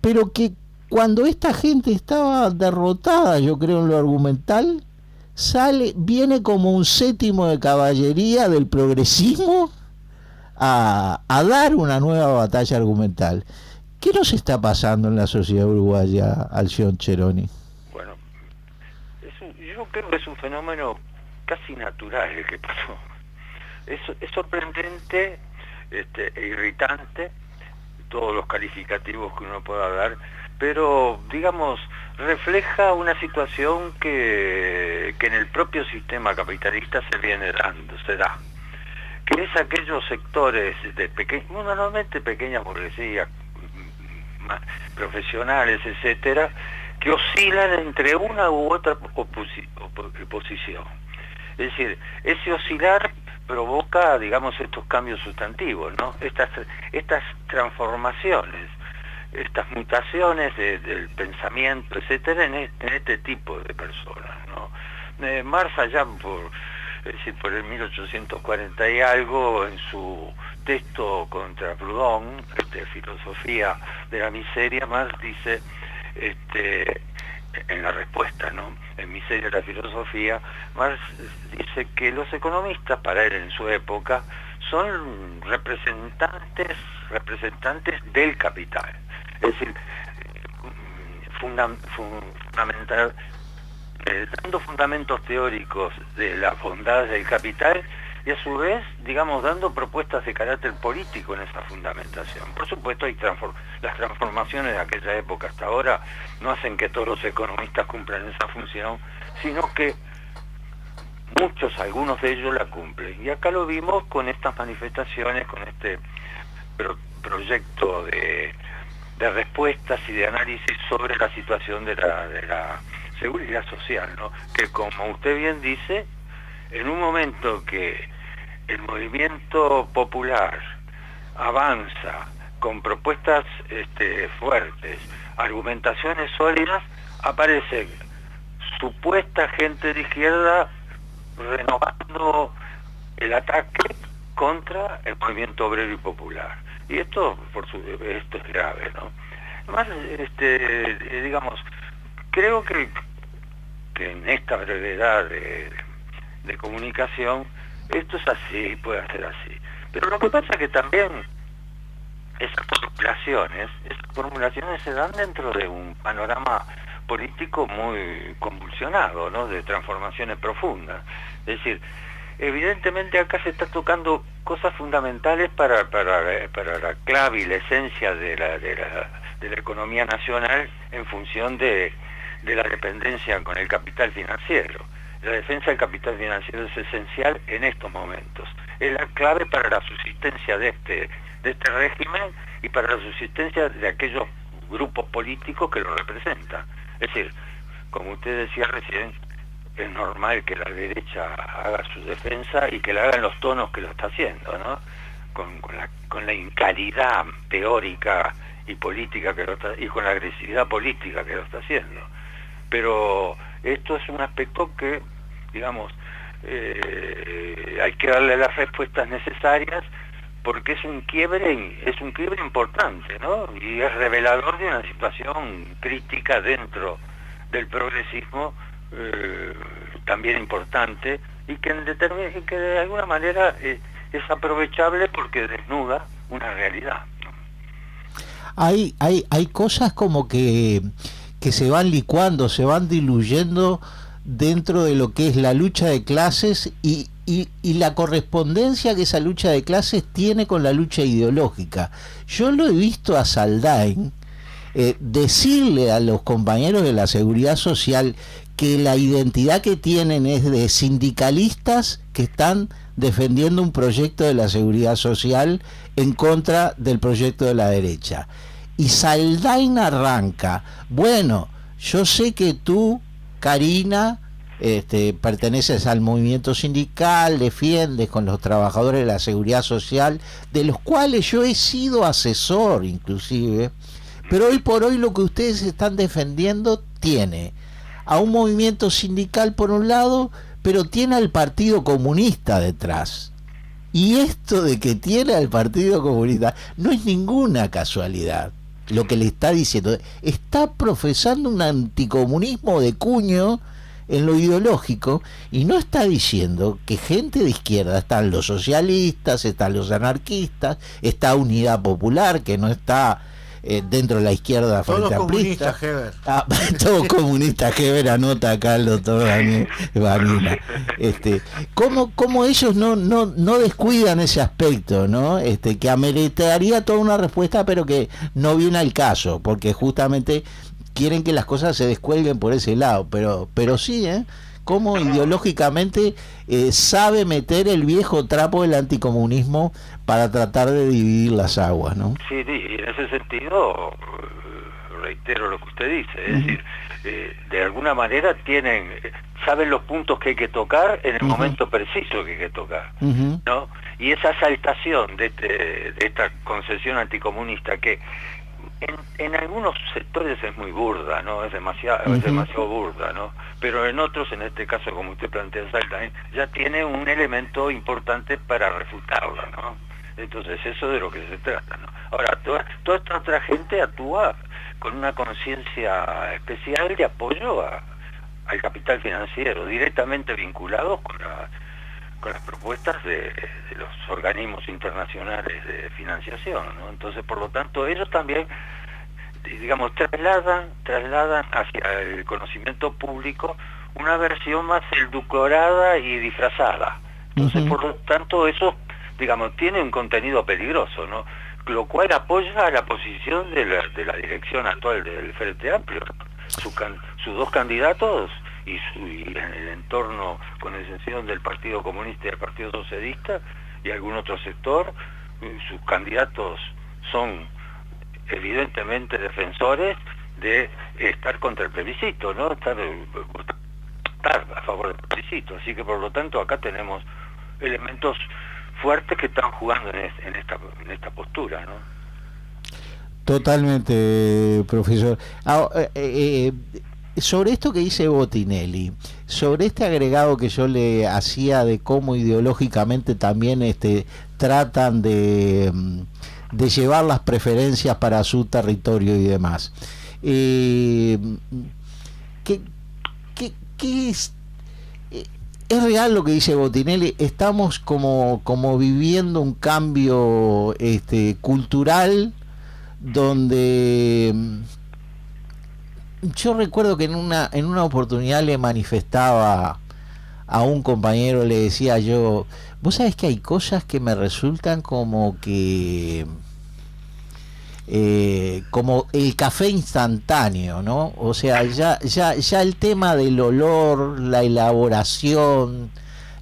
pero que cuando esta gente estaba derrotada, yo creo, en lo argumental, viene como un séptimo de caballería del progresismo a dar una nueva batalla argumental. ¿Qué nos está pasando en la sociedad uruguaya, Alción Cheroni? Bueno, yo creo que es un fenómeno casi natural el que pasó. Es sorprendente e irritante, todos los calificativos que uno pueda dar, pero, digamos, refleja una situación que en el propio sistema capitalista se da, que es aquellos sectores de normalmente pequeñas burguesías, profesionales, etcétera, que oscilan entre una u otra posición. Es decir, ese oscilar provoca, digamos, estos cambios sustantivos, ¿no? Estas transformaciones, estas mutaciones del pensamiento, etcétera, en este tipo de personas, ¿no? Marx allá por el 1840 y algo, en su texto contra Proudhon, Filosofía de la Miseria, Marx dice, en la respuesta, ¿no?, en Miseria de la Filosofía, Marx dice que los economistas, para él en su época, son representantes del capital. Es decir, dando fundamentos teóricos de las bondades del capital y a su vez, digamos, dando propuestas de carácter político en esa fundamentación. Por supuesto, las transformaciones de aquella época hasta ahora no hacen que todos los economistas cumplan esa función, sino que algunos de ellos la cumplen. Y acá lo vimos con estas manifestaciones, con este proyecto de respuestas y de análisis sobre la situación de la seguridad social, ¿no? Que, como usted bien dice, en un momento que el movimiento popular avanza con propuestas fuertes, argumentaciones sólidas, aparece supuesta gente de izquierda renovando el ataque contra el movimiento obrero y popular. Y esto es grave, ¿no? Además, digamos, creo que en esta brevedad de comunicación, esto es así, puede ser así. Pero lo que pasa es que también esas formulaciones se dan dentro de un panorama político muy convulsionado, ¿no?, de transformaciones profundas. Es decir, evidentemente acá se está tocando cosas fundamentales para la clave y la esencia de la economía nacional en función de la dependencia con el capital financiero. La defensa del capital financiero es esencial en estos momentos. es la clave para la subsistencia de este régimen y para la subsistencia de aquellos grupos políticos que lo representan. Es decir, como usted decía recién, es normal que la derecha haga su defensa y que la haga en los tonos que lo está haciendo, ¿no? Con la incalidad teórica y política y con la agresividad política que lo está haciendo. Pero esto es un aspecto que, digamos, hay que darle las respuestas necesarias, porque es un quiebre importante, ¿no? Y es revelador de una situación crítica dentro del progresismo, también importante, y que de alguna manera es aprovechable porque desnuda una realidad. Hay cosas como que se van licuando, se van diluyendo dentro de lo que es la lucha de clases y la correspondencia que esa lucha de clases tiene con la lucha ideológica. Yo lo he visto a Saldain decirle a los compañeros de la Seguridad Social que la identidad que tienen es de sindicalistas que están defendiendo un proyecto de la Seguridad Social en contra del proyecto de la derecha. Y Saldain arranca: bueno, yo sé que tú, Karina, perteneces al movimiento sindical, defiendes con los trabajadores de la Seguridad Social, de los cuales yo he sido asesor inclusive, pero hoy por hoy lo que ustedes están defendiendo tiene a un movimiento sindical por un lado, pero tiene al Partido Comunista detrás. Y esto de que tiene al Partido Comunista no es ninguna casualidad. Lo que le está diciendo, está profesando un anticomunismo de cuño en lo ideológico, y no está diciendo que gente de izquierda, están los socialistas, están los anarquistas, está Unidad Popular, que no está dentro de la izquierda frente aprista. Todo comunista, Heber, anota acá el doctor Daniel Vanina. ¿Cómo ellos no descuidan ese aspecto, ¿no? Que ameritaría toda una respuesta, pero que no viene al caso, porque justamente quieren que las cosas se descuelguen por ese lado, pero sí, cómo ideológicamente sabe meter el viejo trapo del anticomunismo para tratar de dividir las aguas, ¿no? Sí, y en ese sentido reitero lo que usted dice, es decir, de alguna manera saben los puntos que hay que tocar en el momento preciso que hay que tocar, ¿no? Y esa exaltación de esta concesión anticomunista que en algunos sectores es muy burda, ¿no? Es demasiado burda, ¿no? Pero en otros, en este caso, como usted plantea, Saldain, ya tiene un elemento importante para refutarla, ¿no? Entonces, eso es de lo que se trata, ¿no? Ahora, toda esta otra gente actúa con una conciencia especial de apoyo al capital financiero, directamente vinculados con las propuestas de los organismos internacionales de financiación, ¿no? Entonces, por lo tanto, ellos también, digamos, trasladan hacia el conocimiento público una versión más edulcorada y disfrazada. Entonces, por lo tanto, eso, digamos, tiene un contenido peligroso, ¿no? Lo cual apoya a la posición de la dirección actual del Frente Amplio. Sus dos candidatos y en el entorno, con excepción del Partido Comunista y del Partido Socialista y algún otro sector, sus candidatos son evidentemente defensores de estar contra el plebiscito, ¿no? Estar a favor del plebiscito. Así que por lo tanto acá tenemos elementos fuertes que están jugando en esta postura, ¿no? Totalmente, profesor. Sobre esto que dice Botinelli, sobre este agregado que yo le hacía de cómo ideológicamente también tratan de llevar las preferencias para su territorio y demás, ¿qué es? ¿Es real lo que dice Botinelli? Estamos como viviendo un cambio cultural donde yo recuerdo que en una oportunidad le manifestaba a un compañero, le decía yo, vos sabés que hay cosas que me resultan como que como el café instantáneo, ¿no? O sea, ya el tema del olor, la elaboración,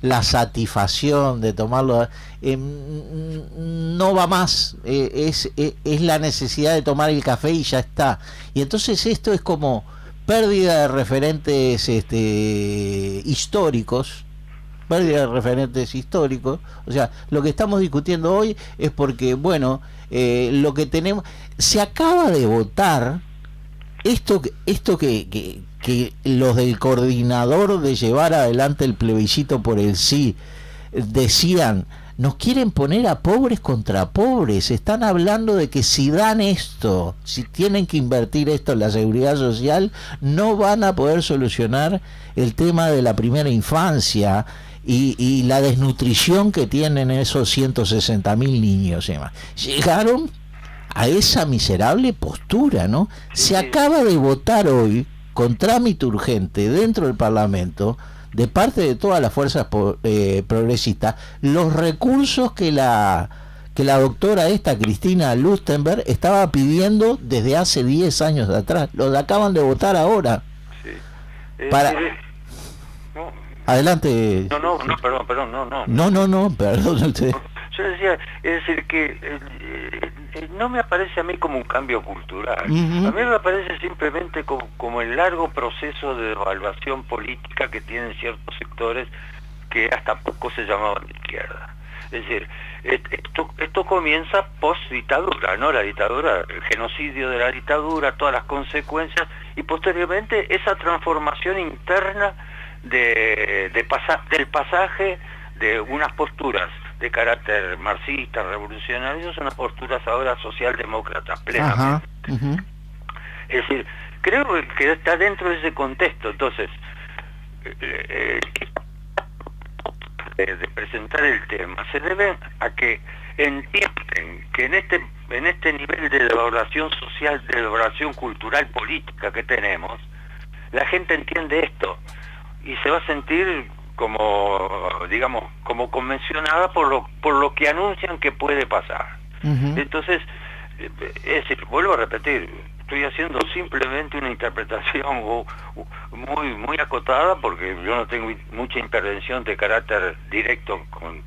la satisfacción de tomarlo, no va más, es la necesidad de tomar el café y ya está. Y entonces esto es como pérdida de referentes históricos, o sea, lo que estamos discutiendo hoy es porque, bueno, lo que tenemos, se acaba de votar esto que los del coordinador de llevar adelante el plebiscito por el sí decían, nos quieren poner a pobres contra pobres, están hablando de que si dan esto, si tienen que invertir esto en la seguridad social, no van a poder solucionar el tema de la primera infancia y la desnutrición que tienen esos 160.000 niños y demás. Llegaron a esa miserable postura, ¿no? Se acaba de votar hoy con trámite urgente dentro del Parlamento, de parte de todas las fuerzas progresistas, los recursos que la doctora Cristina Lustenberg estaba pidiendo desde hace 10 años atrás. Los acaban de votar ahora. Sí. Adelante. No, perdón. Perdón usted. Yo decía, es decir, que no me aparece a mí como un cambio cultural. A mí me aparece simplemente como el largo proceso de devaluación política que tienen ciertos sectores que hasta poco se llamaban de izquierda. Es decir, esto comienza post-dictadura, ¿no? La dictadura, el genocidio de la dictadura, todas las consecuencias, y posteriormente esa transformación interna del pasaje de unas posturas de carácter marxista, revolucionarios, unas posturas ahora socialdemócratas plenamente. Es decir, creo que está dentro de ese contexto. Entonces, de presentar el tema se debe a que entienden que en este nivel de devaluación social, de devaluación cultural política que tenemos, la gente entiende esto y se va a sentir como, digamos, como convencionada por lo que anuncian que puede pasar. Entonces, es decir, vuelvo a repetir, estoy haciendo simplemente una interpretación muy acotada, porque yo no tengo mucha intervención de carácter directo con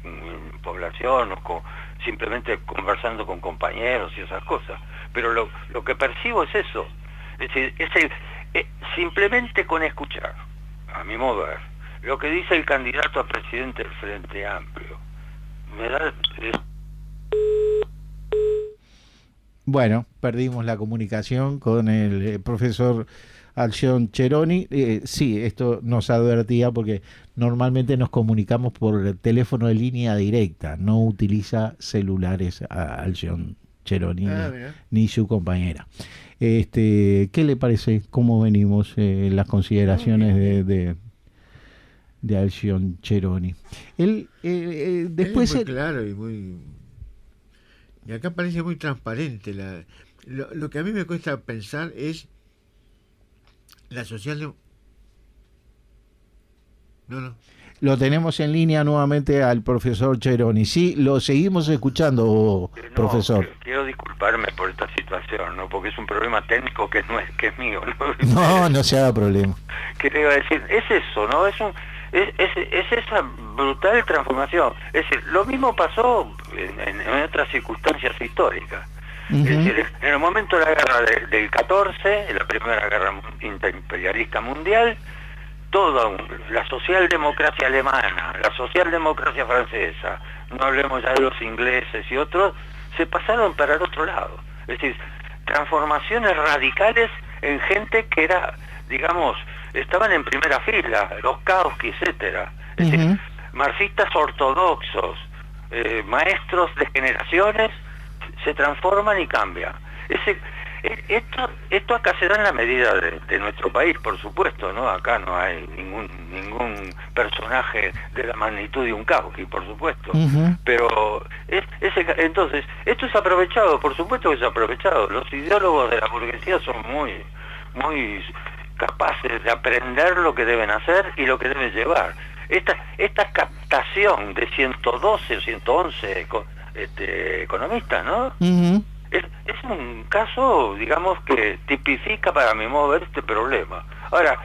población o simplemente conversando con compañeros y esas cosas, pero lo que percibo es eso, es decir, simplemente con escuchar, a mi modo de ver, lo que dice el candidato a presidente del Frente Amplio, me da... Bueno, perdimos la comunicación con el profesor Alcione Ceroni. Sí, esto nos advertía porque normalmente nos comunicamos por teléfono de línea directa, no utiliza celulares a Alcione Ceroni ni su compañera. ¿Qué le parece? ¿Cómo venimos las consideraciones de Alcione Ceroni? Después es muy claro y acá parece muy transparente. Lo que a mí me cuesta pensar es la social... No. Lo tenemos en línea nuevamente al profesor Ceroni. Sí, lo seguimos escuchando, profesor. Quiero disculparme por esta situación, ¿no? Porque es un problema técnico que es mío, ¿no? No se haga problema. ¿Qué te iba a decir? Es eso, ¿no? Es esa brutal transformación. Es decir, lo mismo pasó en otras circunstancias históricas. Es decir, en el momento de la guerra del 14, la primera guerra imperialista mundial, toda la socialdemocracia alemana, la socialdemocracia francesa, no hablemos ya de los ingleses y otros, se pasaron para el otro lado. Es decir, transformaciones radicales en gente que era, digamos, estaban en primera fila, los Kautsky, etcétera. Es decir, marxistas ortodoxos, maestros de generaciones, se transforman y cambian. Esto acá se da en la medida de nuestro país, por supuesto, ¿no? Acá no hay ningún personaje de la magnitud de un Kautsky, por supuesto. Pero entonces, esto es aprovechado, por supuesto que es aprovechado. Los ideólogos de la burguesía son muy capaces de aprender lo que deben hacer y lo que deben llevar. Esta captación de 112 o 111 economistas, ¿no? Es un caso, digamos, que tipifica, para mi modo de ver, este problema. Ahora,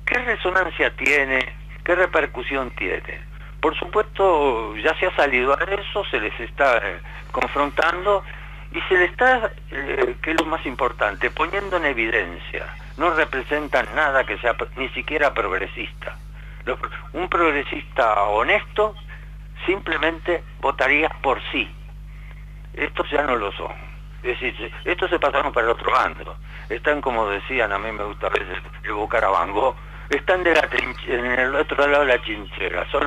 ¿qué resonancia tiene ¿qué repercusión tiene? Por supuesto, ya se ha salido a eso, se les está confrontando y se les está, que es lo más importante, poniendo en evidencia. No representan nada que sea ni siquiera progresista. Un progresista honesto simplemente votaría por sí. Estos ya no lo son. Es decir, estos se pasaron para el otro bando. Están, como decían, a mí me gusta a veces evocar a Van Gogh, están en el otro lado de la trinchera, son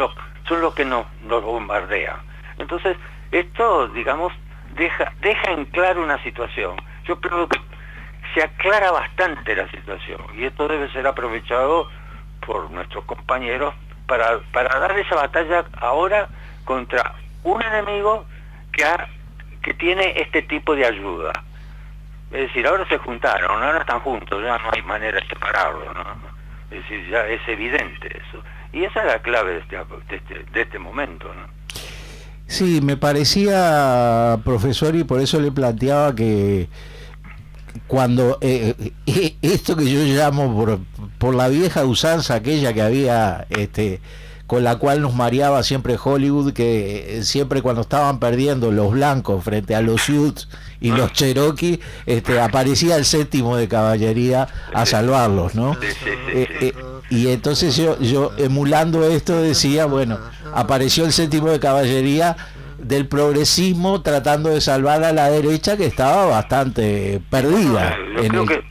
los que nos bombardean. Entonces, esto, digamos, deja en claro una situación. Yo creo que se aclara bastante la situación, y esto debe ser aprovechado por nuestros compañeros para dar esa batalla ahora contra un enemigo que tiene este tipo de ayuda. Es decir, ahora se juntaron, ahora están juntos, ya no hay manera de separarlos, ¿no? Es decir, ya es evidente eso. Y esa es la clave de este momento, ¿no? Sí, me parecía, profesor, y por eso le planteaba que cuando esto que yo llamo por la vieja usanza aquella que había, con la cual nos mareaba siempre Hollywood, que siempre cuando estaban perdiendo los blancos frente a los Utes y los Cherokee, aparecía el 7º de caballería a salvarlos, ¿no? Y entonces yo emulando esto decía, bueno, apareció el 7º de caballería del progresismo tratando de salvar a la derecha, que estaba bastante perdida. Yo creo que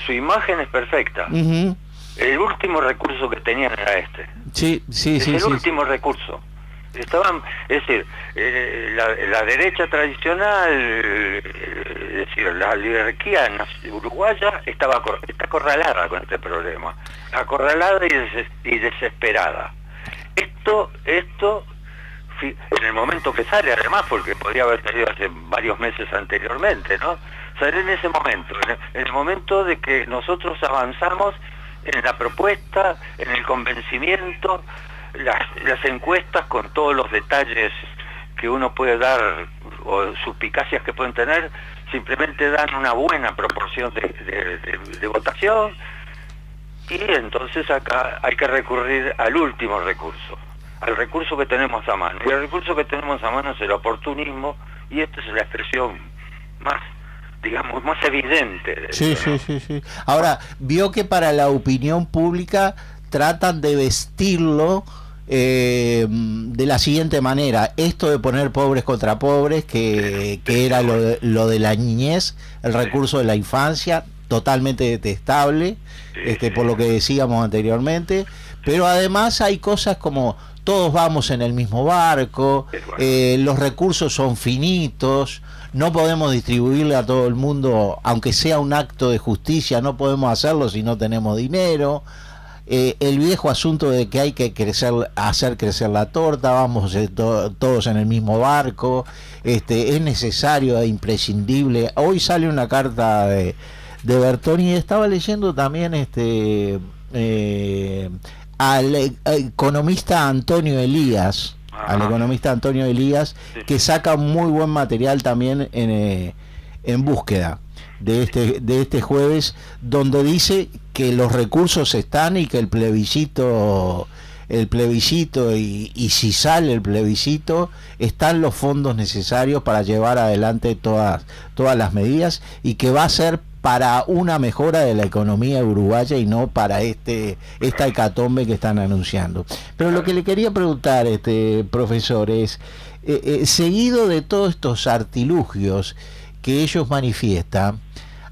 su imagen es perfecta. Uh-huh. El último recurso que tenían era este. Sí. El último recurso. Estaban, es decir, la derecha tradicional, es decir, la oligarquía uruguaya está acorralada con este problema, acorralada y desesperada. Esto en el momento que sale, además, porque podría haber salido hace varios meses anteriormente, ¿no? Sale en ese momento, en el momento de que nosotros avanzamos en la propuesta, en el convencimiento, las encuestas con todos los detalles que uno puede dar o suspicacias que pueden tener, simplemente dan una buena proporción de votación, y entonces acá hay que recurrir al último recurso, al recurso que tenemos a mano. Y el recurso que tenemos a mano es el oportunismo, y esta es la expresión más, digamos, más evidente. Sí. Ahora, vio que para la opinión pública tratan de vestirlo de la siguiente manera: esto de poner pobres contra pobres, que era lo de la niñez, el recurso de la infancia, totalmente detestable, por lo que decíamos anteriormente, pero además hay cosas como todos vamos en el mismo barco, los recursos son finitos, no podemos distribuirle a todo el mundo, aunque sea un acto de justicia, no podemos hacerlo si no tenemos dinero. El viejo asunto de que hay que hacer crecer la torta, vamos todos en el mismo barco, es necesario e imprescindible. Hoy sale una carta de Bertoni, y estaba leyendo también al economista Antonio Elías, que saca muy buen material también en Búsqueda de este jueves, donde dice que los recursos están y que el plebiscito y si sale el plebiscito están los fondos necesarios para llevar adelante todas las medidas, y que va a ser para una mejora de la economía uruguaya y no para esta hecatombe que están anunciando. Pero lo que le quería preguntar, profesor, es seguido de todos estos artilugios que ellos manifiestan,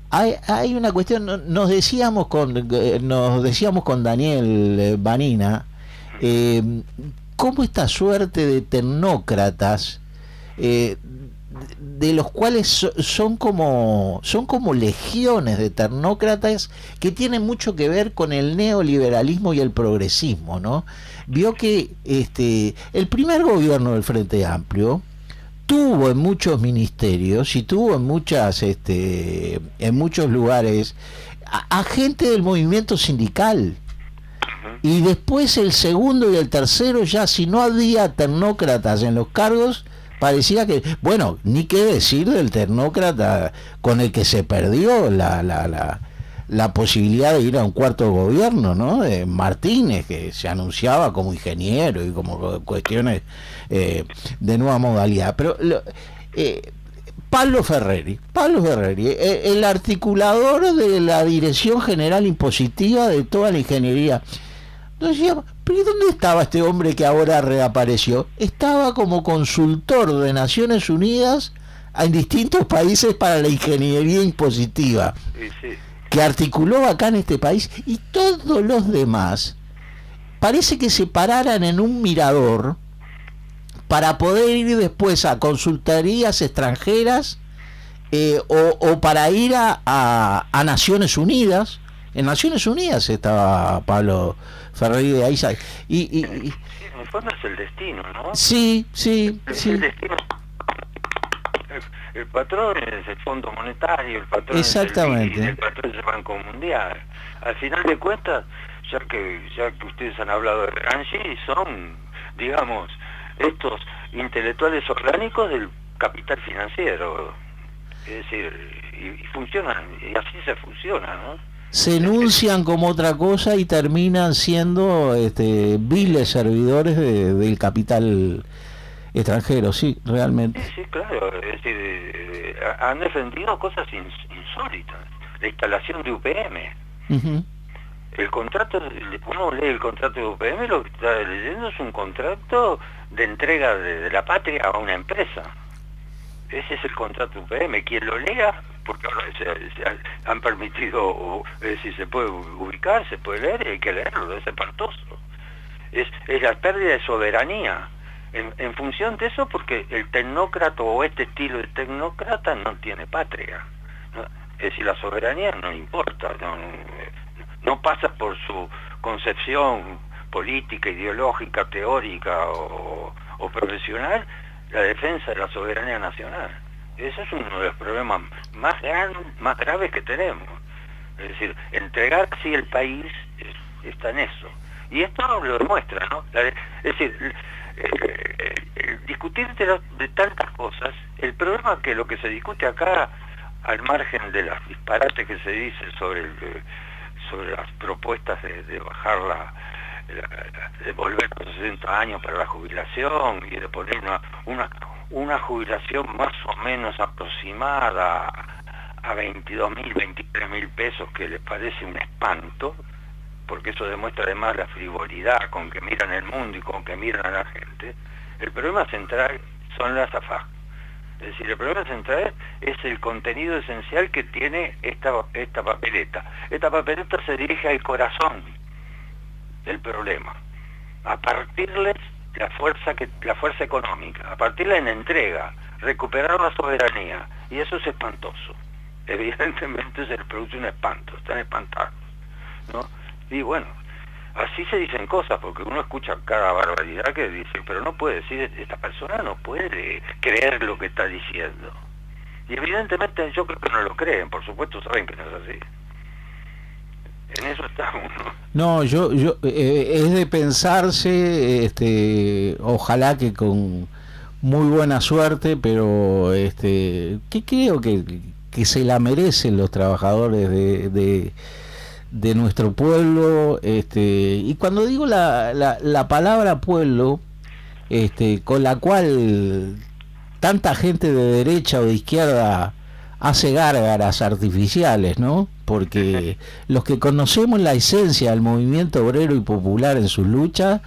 hay una cuestión. Nos decíamos con Daniel Vanina, cómo esta suerte de tecnócratas, de los cuales son como legiones de tecnócratas que tienen mucho que ver con el neoliberalismo y el progresismo, ¿no? Vio que el primer gobierno del Frente Amplio tuvo en muchos ministerios y tuvo en muchos lugares a gente del movimiento sindical, y después el segundo y el tercero, ya si no había tecnócratas en los cargos, parecía que, bueno, ni qué decir del tecnócrata con el que se perdió la posibilidad de ir a un cuarto gobierno, ¿no? De Martínez, que se anunciaba como ingeniero y como cuestiones de nueva modalidad. Pero Pablo Ferreri, el articulador de la Dirección General Impositiva de toda la ingeniería. Entonces decía, ¿pero dónde estaba este hombre que ahora reapareció? Estaba como consultor de Naciones Unidas en distintos países para la ingeniería impositiva, que articuló acá en este país, y todos los demás parece que se pararan en un mirador para poder ir después a consultorías extranjeras o para ir a Naciones Unidas. En Naciones Unidas estaba Pablo Ferreri de ahí. Y en el fondo es el destino, ¿no? Sí. El destino. El patrón es el Fondo Monetario, el patrón exactamente. es el patrón es el Banco Mundial. Al final de cuentas, ya que ustedes han hablado de Gramsci, son, digamos, estos intelectuales orgánicos del capital financiero. Es decir, y funcionan, y así se funciona, ¿no? Se enuncian como otra cosa y terminan siendo viles servidores del capital extranjero, sí, realmente. Sí, claro, es decir, han defendido cosas insólitas. La instalación de UPM. Uh-huh. El contrato, uno lee el contrato de UPM, lo que está leyendo es un contrato de entrega de la patria a una empresa. Ese es el contrato de UPM. Quien lo lea, porque ahora se han permitido, es decir, se puede ubicar, se puede leer, y hay que leerlo, es espantoso. Es la pérdida de soberanía. En función de eso, porque el tecnócrata o este estilo de tecnócrata no tiene patria, ¿no? Es decir, la soberanía no importa, no pasa por su concepción política, ideológica, teórica o profesional, la defensa de la soberanía nacional. Ese es uno de los problemas más graves que tenemos. Es decir, entregar así el país está en eso. Y esto lo demuestra, ¿no? Es decir, discutir de tantas cosas, el problema es que lo que se discute acá, al margen de las disparates que se dicen sobre las propuestas de bajar de volver a los 60 años para la jubilación y de poner una jubilación más o menos aproximada a 22.000, 23.000 pesos, que les parece un espanto, porque eso demuestra además la frivolidad con que miran el mundo y con que miran a la gente. El problema central son las AFAC. Es decir, el problema central es el contenido esencial que tiene esta papeleta. Esta papeleta se dirige al corazón del problema, a partirles la fuerza económica, a partirles en entrega, recuperar la soberanía, y eso es espantoso. Evidentemente se les produce un espanto, están espantados, ¿no? Y bueno, así se dicen cosas, porque uno escucha cada barbaridad que dice, pero no puede decir, esta persona no puede creer lo que está diciendo. Y evidentemente yo creo que no lo creen, por supuesto saben que no es así. En eso estamos, ¿no? No, yo es de pensarse, ojalá que con muy buena suerte, pero que creo que se la merecen los trabajadores de nuestro pueblo, y cuando digo la palabra pueblo, con la cual tanta gente de derecha o de izquierda hace gárgaras artificiales, ¿no? Porque los que conocemos la esencia del movimiento obrero y popular en sus luchas,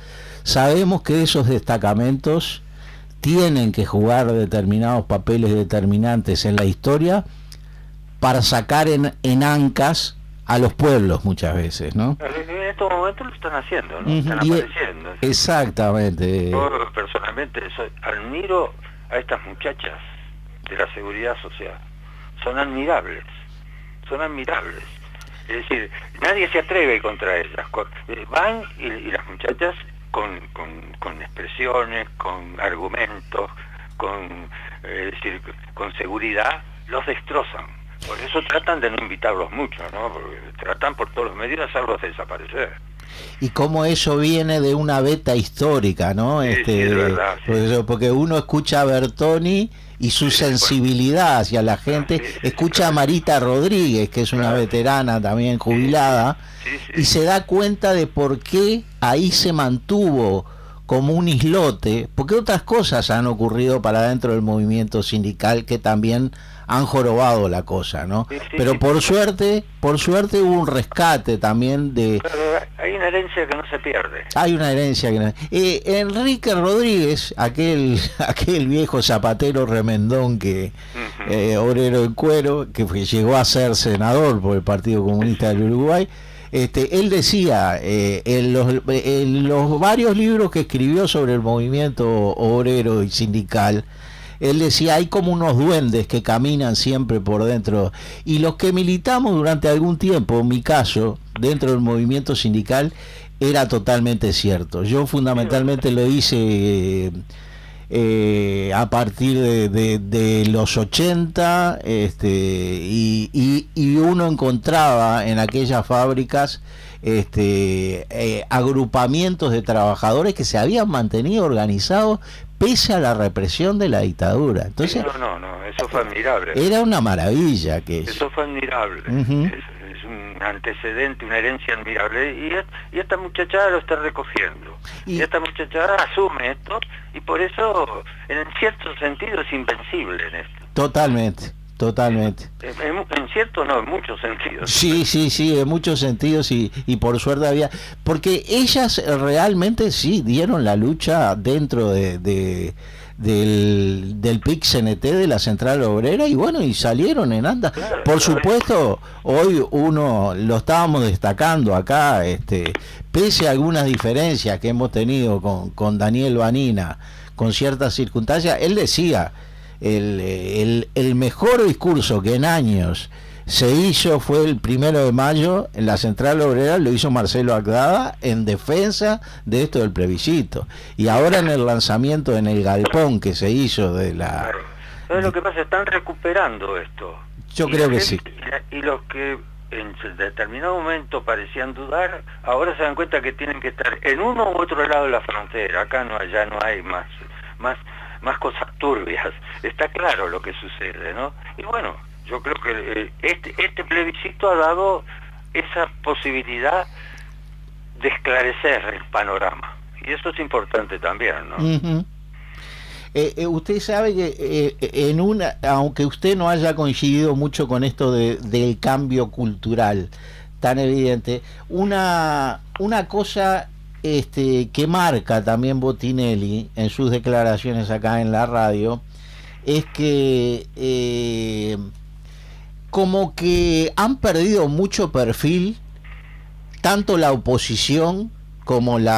sabemos que esos destacamentos tienen que jugar determinados papeles determinantes en la historia para sacar en ancas a los pueblos muchas veces, ¿no? En estos momentos lo están haciendo, ¿no? Están apareciendo. Exactamente. Yo personalmente admiro a estas muchachas de la seguridad social. Son admirables. Es decir, nadie se atreve contra ellas. Van y las muchachas con expresiones, con argumentos, es decir, con seguridad, los destrozan. Por eso tratan de no invitarlos mucho, ¿no? Porque tratan por todos los medios de hacerlos desaparecer. Y cómo eso viene de una beta histórica, ¿no? Sí, sí, es verdad, sí. Porque uno escucha a Bertoni y su sensibilidad hacia la gente, escucha a Marita Rodríguez, que es una veterana también jubilada, y se da cuenta de por qué ahí se mantuvo como un islote, porque otras cosas han ocurrido para dentro del movimiento sindical que también han jorobado la cosa, ¿no? Pero por suerte hubo un rescate también de... Pero hay una herencia que no se pierde. Hay una herencia que no... Enrique Rodríguez, aquel viejo zapatero remendón que obrero en cuero, que llegó a ser senador por el Partido Comunista del Uruguay, él decía en los varios libros que escribió sobre el movimiento obrero y sindical, él decía, hay como unos duendes que caminan siempre por dentro, y los que militamos durante algún tiempo, en mi caso, dentro del movimiento sindical, era totalmente cierto. Yo fundamentalmente lo hice a partir de los 80, y uno encontraba en aquellas fábricas agrupamientos de trabajadores que se habían mantenido organizados pese a la represión de la dictadura. Entonces, no, eso fue admirable. Era una maravilla eso fue admirable. Es un antecedente, una herencia admirable, y esta muchachada lo está recogiendo. Y esta muchachada asume esto, y por eso, en cierto sentido, es invencible en esto. Totalmente. En cierto no, en muchos sentidos. Sí, en muchos sentidos, y por suerte había... Porque ellas realmente sí dieron la lucha dentro del PIC-CNT, de la Central Obrera, y bueno, y salieron en anda. Claro, por supuesto, hoy uno lo estábamos destacando acá, pese a algunas diferencias que hemos tenido con Daniel Vanina, con ciertas circunstancias, él decía... El mejor discurso que en años se hizo fue el 1 de mayo en la Central Obrera, lo hizo Marcelo Agdada en defensa de esto del plebiscito, y ahora en el lanzamiento en el galpón que se hizo de la... ¿Sabes lo que pasa? Están recuperando esto. Yo creo que sí. Y los que en determinado momento parecían dudar, ahora se dan cuenta que tienen que estar en uno u otro lado de la frontera. Acá ya no hay más cosas turbias. Está claro lo que sucede, ¿no? Y bueno, yo creo que este plebiscito ha dado esa posibilidad de esclarecer el panorama, y eso es importante también, ¿no? Usted sabe que aunque usted no haya coincidido mucho con esto del cambio cultural tan evidente, una cosa que marca también Botinelli en sus declaraciones acá en la radio, es que como que han perdido mucho perfil tanto la oposición como el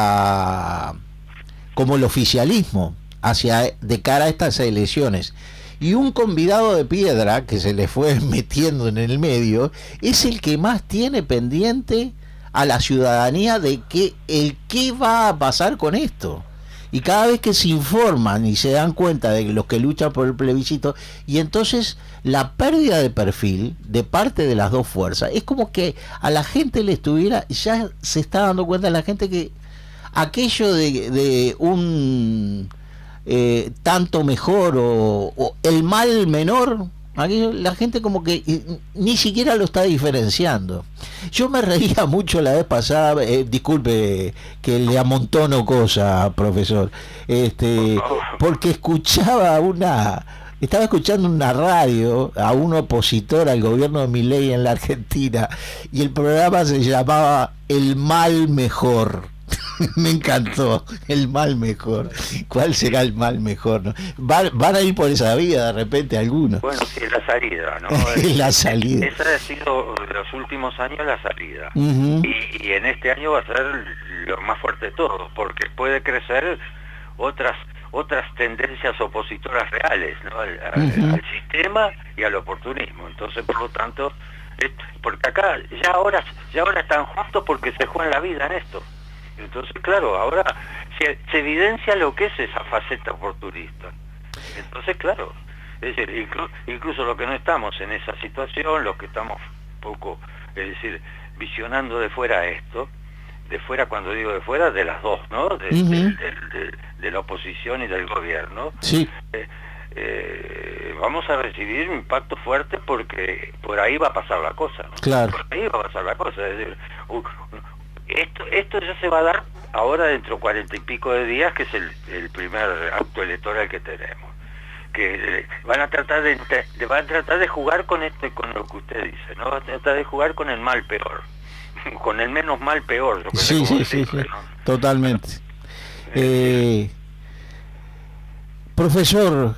oficialismo de cara a estas elecciones. Y un convidado de piedra que se le fue metiendo en el medio es el que más tiene pendiente a la ciudadanía de qué va a pasar con esto. Y cada vez que se informan y se dan cuenta de los que luchan por el plebiscito, y entonces la pérdida de perfil de parte de las dos fuerzas, es como que a la gente ya se está dando cuenta la gente que aquello de un tanto mejor o el mal menor, la gente como que ni siquiera lo está diferenciando. Yo me reía mucho la vez pasada, disculpe que le amontono cosas, profesor, porque estaba escuchando una radio a un opositor al gobierno de Milei en la Argentina, y el programa se llamaba El Mal Mejor. Me encantó, el mal mejor. ¿Cuál será el mal mejor, no? Van a ir por esa vía de repente algunos. Bueno, sí, la salida, ¿no? La salida. Esa ha sido de los últimos años la salida. Y en este año va a ser lo más fuerte de todo, porque puede crecer otras tendencias opositoras reales, ¿no? Al sistema y al oportunismo. Entonces, por lo tanto, porque acá ya ahora están juntos porque se juegan la vida en esto. Entonces, claro, ahora se evidencia lo que es esa faceta oportunista. Entonces, claro, es decir, incluso los que no estamos en esa situación, los que estamos un poco, es decir, visionando de fuera esto, de fuera, cuando digo de fuera, de las dos, ¿no? De la oposición y del gobierno. Sí. Vamos a recibir un impacto fuerte porque por ahí va a pasar la cosa, ¿no? Claro. Por ahí va a pasar la cosa, es decir, esto ya se va a dar ahora dentro de 40 y pico de días, que es el primer acto electoral que tenemos, que van a tratar de jugar con con lo que usted dice, ¿no? Van a tratar de jugar con el mal peor, con el menos mal peor, yo creo. Sí, ¿no? Totalmente. Profesor,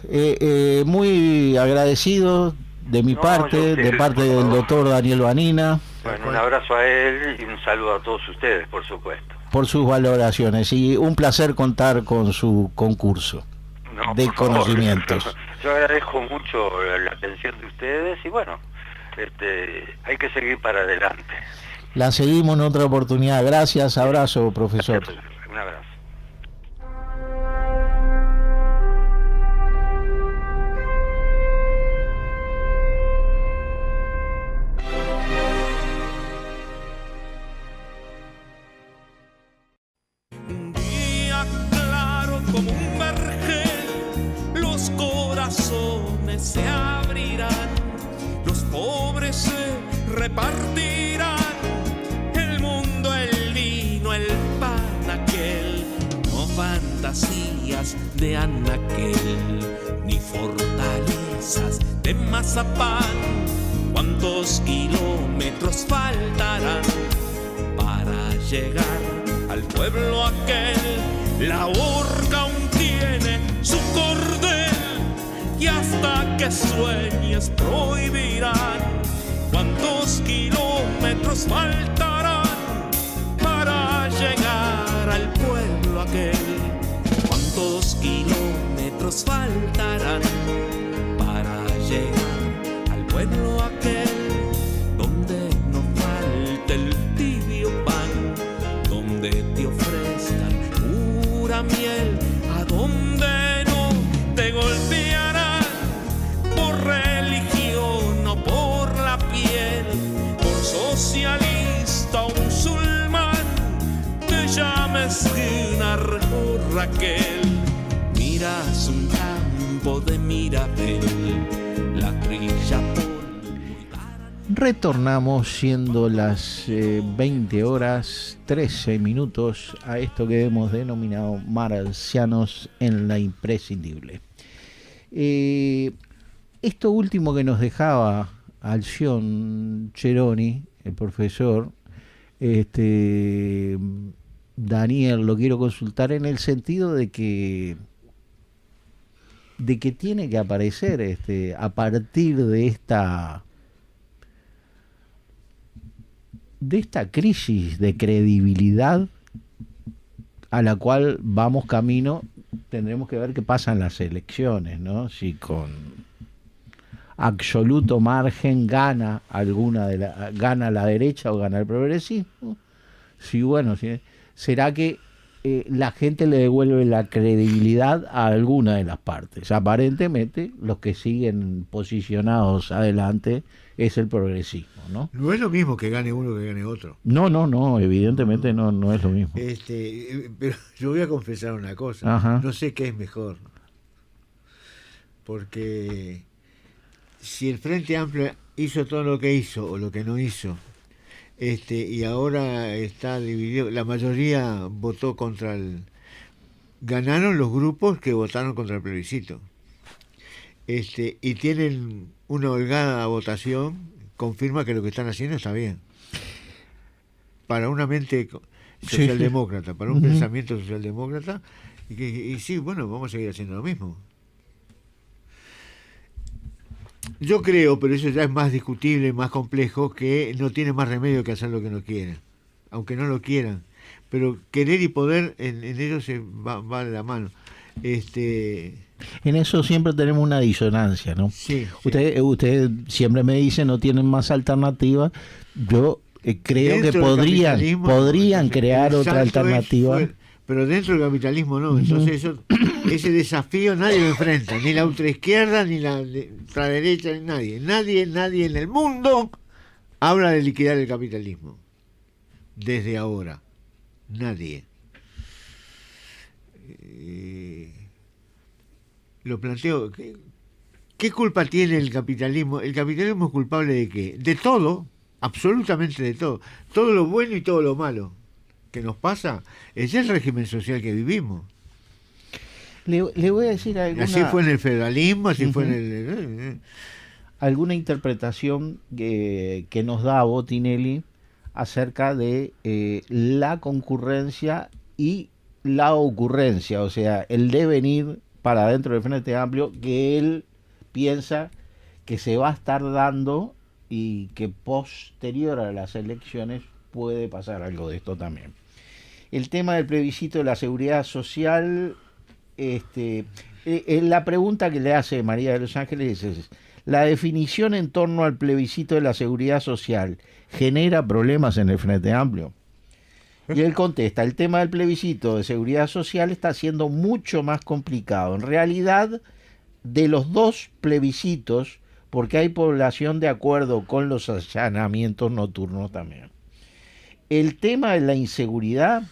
muy agradecido de mi parte, de parte del doctor Daniel Vanina. Bueno, un abrazo a él y un saludo a todos ustedes, por supuesto. Por sus valoraciones, y un placer contar con su concurso de conocimientos. Yo agradezco mucho la atención de ustedes y bueno, hay que seguir para adelante. La seguimos en otra oportunidad. Gracias, abrazo, profesor. Un abrazo. Un día claro como un vergel, los corazones se abrirán, los pobres se repartirán, el mundo, el vino, el pan aquel, no fantasías de anaquel, ni fortalezas de mazapán. ¿Cuántos kilómetros faltarán para llegar al pueblo aquel? La horca aún tiene su cordel y hasta que sueñes prohibirán. ¿Cuántos kilómetros faltarán para llegar al pueblo aquel? ¿Cuántos kilómetros faltarán para llegar al pueblo aquel? Donde no falte el tibio pan, donde te ofrezcan pura miel, a donde no te golpearán por religión o por la piel, por socialista o musulmán, te llames Dinar o Raquel. Miras un campo de Mirabel, la trilla por... Retornamos siendo las 20 horas 13 minutos a esto que hemos denominado Marcianos en la Imprescindible. Esto último que nos dejaba Alción Cheroni, el profesor, Daniel, lo quiero consultar en el sentido de que tiene que aparecer a partir de esta crisis de credibilidad a la cual vamos camino. Tendremos que ver qué pasa en las elecciones, ¿no? Si con absoluto margen gana gana la derecha o gana el progresismo. ¿Será que la gente le devuelve la credibilidad a alguna de las partes? Aparentemente los que siguen posicionados adelante es el progresismo, ¿no? No es lo mismo que gane uno que gane otro. No, evidentemente no es lo mismo. Pero yo voy a confesar una cosa. Ajá. No sé qué es mejor. Porque si el Frente Amplio hizo todo lo que hizo o lo que no hizo, y ahora está dividido, la mayoría votó contra ganaron los grupos que votaron contra el plebiscito. Y tienen una holgada votación, confirma que lo que están haciendo está bien. Para una mente socialdemócrata, para un pensamiento socialdemócrata, y sí, bueno, vamos a seguir haciendo lo mismo. Yo creo, pero eso ya es más discutible, más complejo, que no tiene más remedio que hacer lo que no quieren, aunque no lo quieran. Pero querer y poder en ellos va de la mano. En eso siempre tenemos una disonancia, ¿no? Sí. Usted siempre me dice no tienen más alternativa. Yo creo que podrían crear otra alternativa. Pero dentro del capitalismo no. Entonces ese desafío nadie lo enfrenta, ni la ultraizquierda, ni la ultraderecha, ni nadie. Nadie en el mundo habla de liquidar el capitalismo desde ahora. Nadie. Lo planteo. ¿Qué culpa tiene el capitalismo? ¿El capitalismo es culpable de qué? De todo, absolutamente de todo. Todo lo bueno y todo lo malo que nos pasa es el régimen social que vivimos. Le voy a decir alguna... Así fue en el federalismo, así fue en el... alguna interpretación que nos da Botinelli acerca de la concurrencia y la ocurrencia, o sea, el devenir para dentro del Frente Amplio que él piensa que se va a estar dando y que posterior a las elecciones puede pasar algo de esto también. El tema del plebiscito de la seguridad social, la pregunta que le hace María de los Ángeles es: ¿la definición en torno al plebiscito de la seguridad social genera problemas en el Frente Amplio? Y él contesta: el tema del plebiscito de seguridad social está siendo mucho más complicado. En realidad, de los dos plebiscitos, porque hay población de acuerdo con los allanamientos nocturnos también. El tema de la inseguridad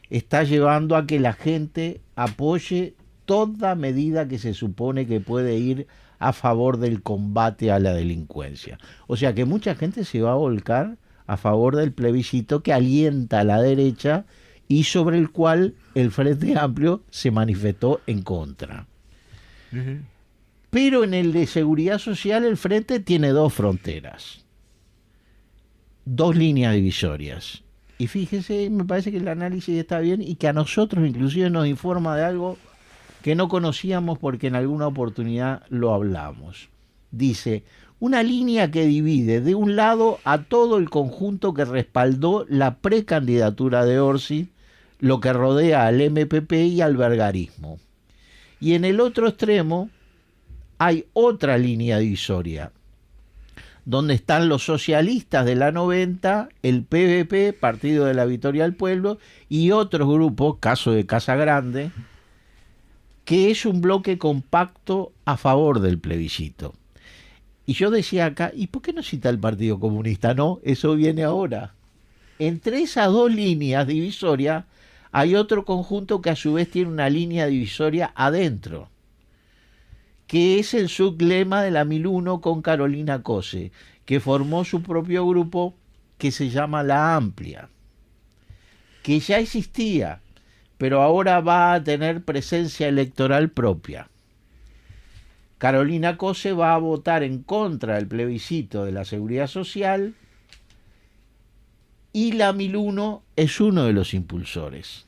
está llevando a que la gente apoye toda medida que se supone que puede ir a favor del combate a la delincuencia. O sea que mucha gente se va a volcar a favor del plebiscito que alienta a la derecha y sobre el cual el Frente Amplio se manifestó en contra. Uh-huh. Pero en el de seguridad social el Frente tiene dos fronteras, dos líneas divisorias. Y fíjese, me parece que el análisis está bien y que a nosotros inclusive nos informa de algo que no conocíamos porque en alguna oportunidad lo hablamos. Dice: una línea que divide de un lado a todo el conjunto que respaldó la precandidatura de Orsi, lo que rodea al MPP y al vergarismo. Y en el otro extremo hay otra línea divisoria, donde están los socialistas de la 90, el PVP, Partido de la Victoria del Pueblo, y otros grupos, caso de Casa Grande, que es un bloque compacto a favor del plebiscito. Y yo decía acá, ¿y por qué no cita el Partido Comunista? No, eso viene ahora. Entre esas dos líneas divisorias hay otro conjunto que a su vez tiene una línea divisoria adentro, que es el sublema de la 1001 con Carolina Cose, que formó su propio grupo que se llama La Amplia, que ya existía, pero ahora va a tener presencia electoral propia. Carolina Cose va a votar en contra del plebiscito de la seguridad social y la 1001 es uno de los impulsores.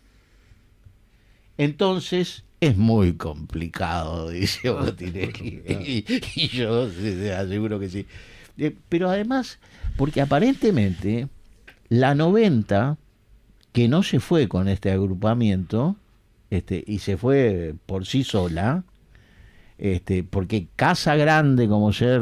Entonces es muy complicado, dice Botinelli, y yo aseguro que sí. Pero además, porque aparentemente la 90, que no se fue con este agrupamiento, y se fue por sí sola, porque Casa Grande como ser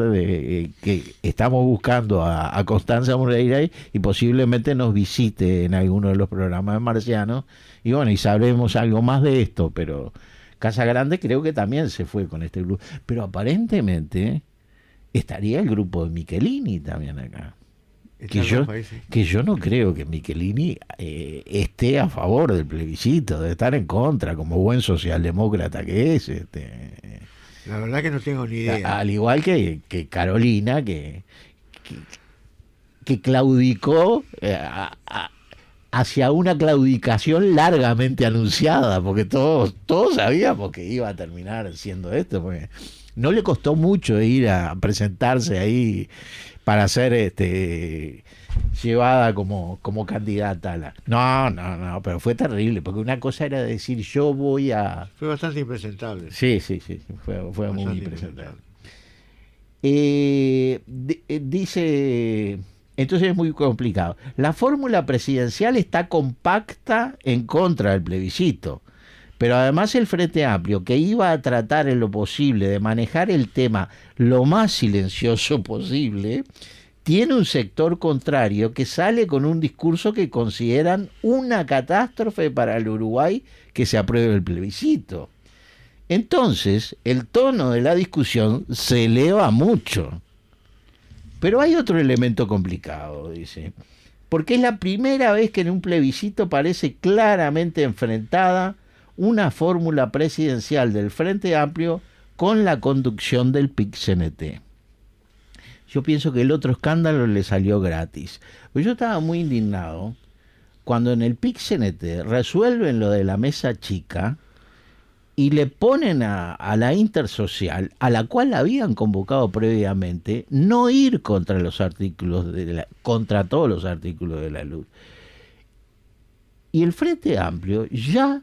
que estamos buscando a Constanza Moreira y posiblemente nos visite en alguno de los programas de Marciano, y bueno, y sabremos algo más de esto, pero Casa Grande creo que también se fue con este grupo, pero aparentemente estaría el grupo de Michelini también acá. Que yo no creo que Michelini esté a favor del plebiscito, de estar en contra, como buen socialdemócrata que es. La verdad que no tengo ni idea. Al igual que Carolina, que claudicó hacia una claudicación largamente anunciada, porque todos sabíamos que iba a terminar siendo esto, porque no le costó mucho ir a presentarse ahí para ser llevada como candidata a la... No, pero fue terrible, porque una cosa era decir yo voy a... Fue bastante impresentable. Sí, fue muy impresentable. Dice... Entonces es muy complicado. La fórmula presidencial está compacta en contra del plebiscito, pero además el Frente Amplio, que iba a tratar en lo posible de manejar el tema lo más silencioso posible, tiene un sector contrario que sale con un discurso que consideran una catástrofe para el Uruguay que se apruebe el plebiscito. Entonces, el tono de la discusión se eleva mucho. Pero hay otro elemento complicado, dice. porque es la primera vez que en un plebiscito parece claramente enfrentada una fórmula presidencial del Frente Amplio con la conducción del PIT-CNT. Yo pienso que el otro escándalo le salió gratis. Pues yo estaba muy indignado cuando en el PIT-CNT resuelven lo de la mesa chica y le ponen a la intersocial, a la cual habían convocado previamente, no ir contra los artículos contra todos los artículos de la LUC. Y el Frente Amplio ya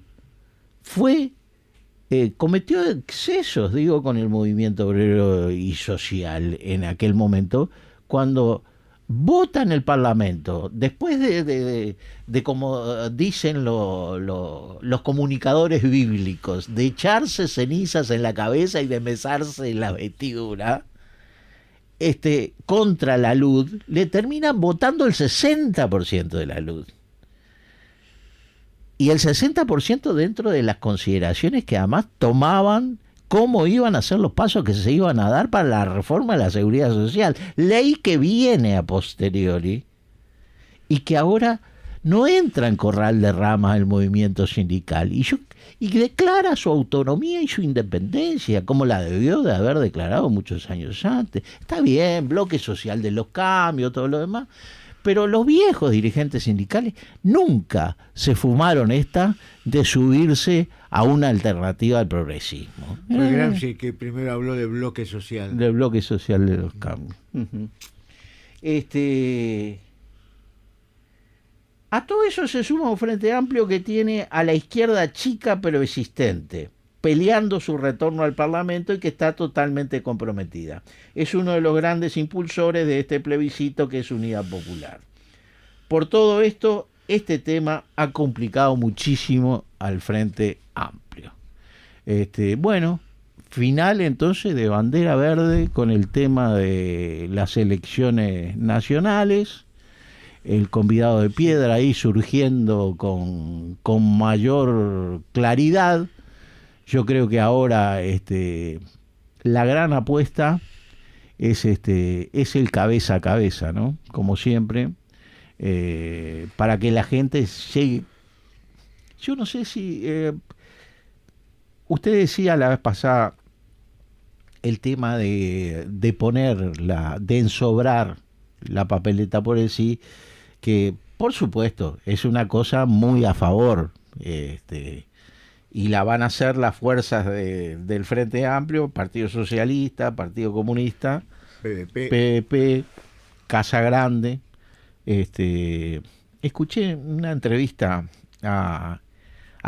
cometió excesos, digo, con el movimiento obrero y social en aquel momento, cuando vota en el Parlamento, después de como dicen los comunicadores bíblicos, de echarse cenizas en la cabeza y de mesarse en la vestidura, contra la LUD, le terminan votando el 60% de la LUD. Y el 60% dentro de las consideraciones que además tomaban cómo iban a ser los pasos que se iban a dar para la reforma de la seguridad social. Ley que viene a posteriori y que ahora no entra en corral de ramas el movimiento sindical y declara su autonomía y su independencia, como la debió de haber declarado muchos años antes. Está bien, bloque social de los cambios, todo lo demás, pero los viejos dirigentes sindicales nunca se fumaron de subirse a una alternativa al progresismo. Fue Gramsci que primero habló de bloque social. Del bloque social de los cambios. Uh-huh. A todo eso se suma un Frente Amplio que tiene a la izquierda chica pero existente, peleando su retorno al Parlamento y que está totalmente comprometida. Es uno de los grandes impulsores de este plebiscito que es Unidad Popular. Por todo esto, este tema ha complicado muchísimo al Frente Amplio. Bueno, final entonces de bandera verde con el tema de las elecciones nacionales, el convidado de piedra ahí surgiendo con mayor claridad. Yo creo que ahora la gran apuesta es el cabeza a cabeza, ¿no? Como siempre, para que la gente llegue. Yo no sé si usted decía la vez pasada el tema de ensobrar la papeleta por el sí, que por supuesto es una cosa muy a favor, y la van a hacer las fuerzas del Frente Amplio, Partido Socialista, Partido Comunista, PVP, Casa Grande. Escuché una entrevista a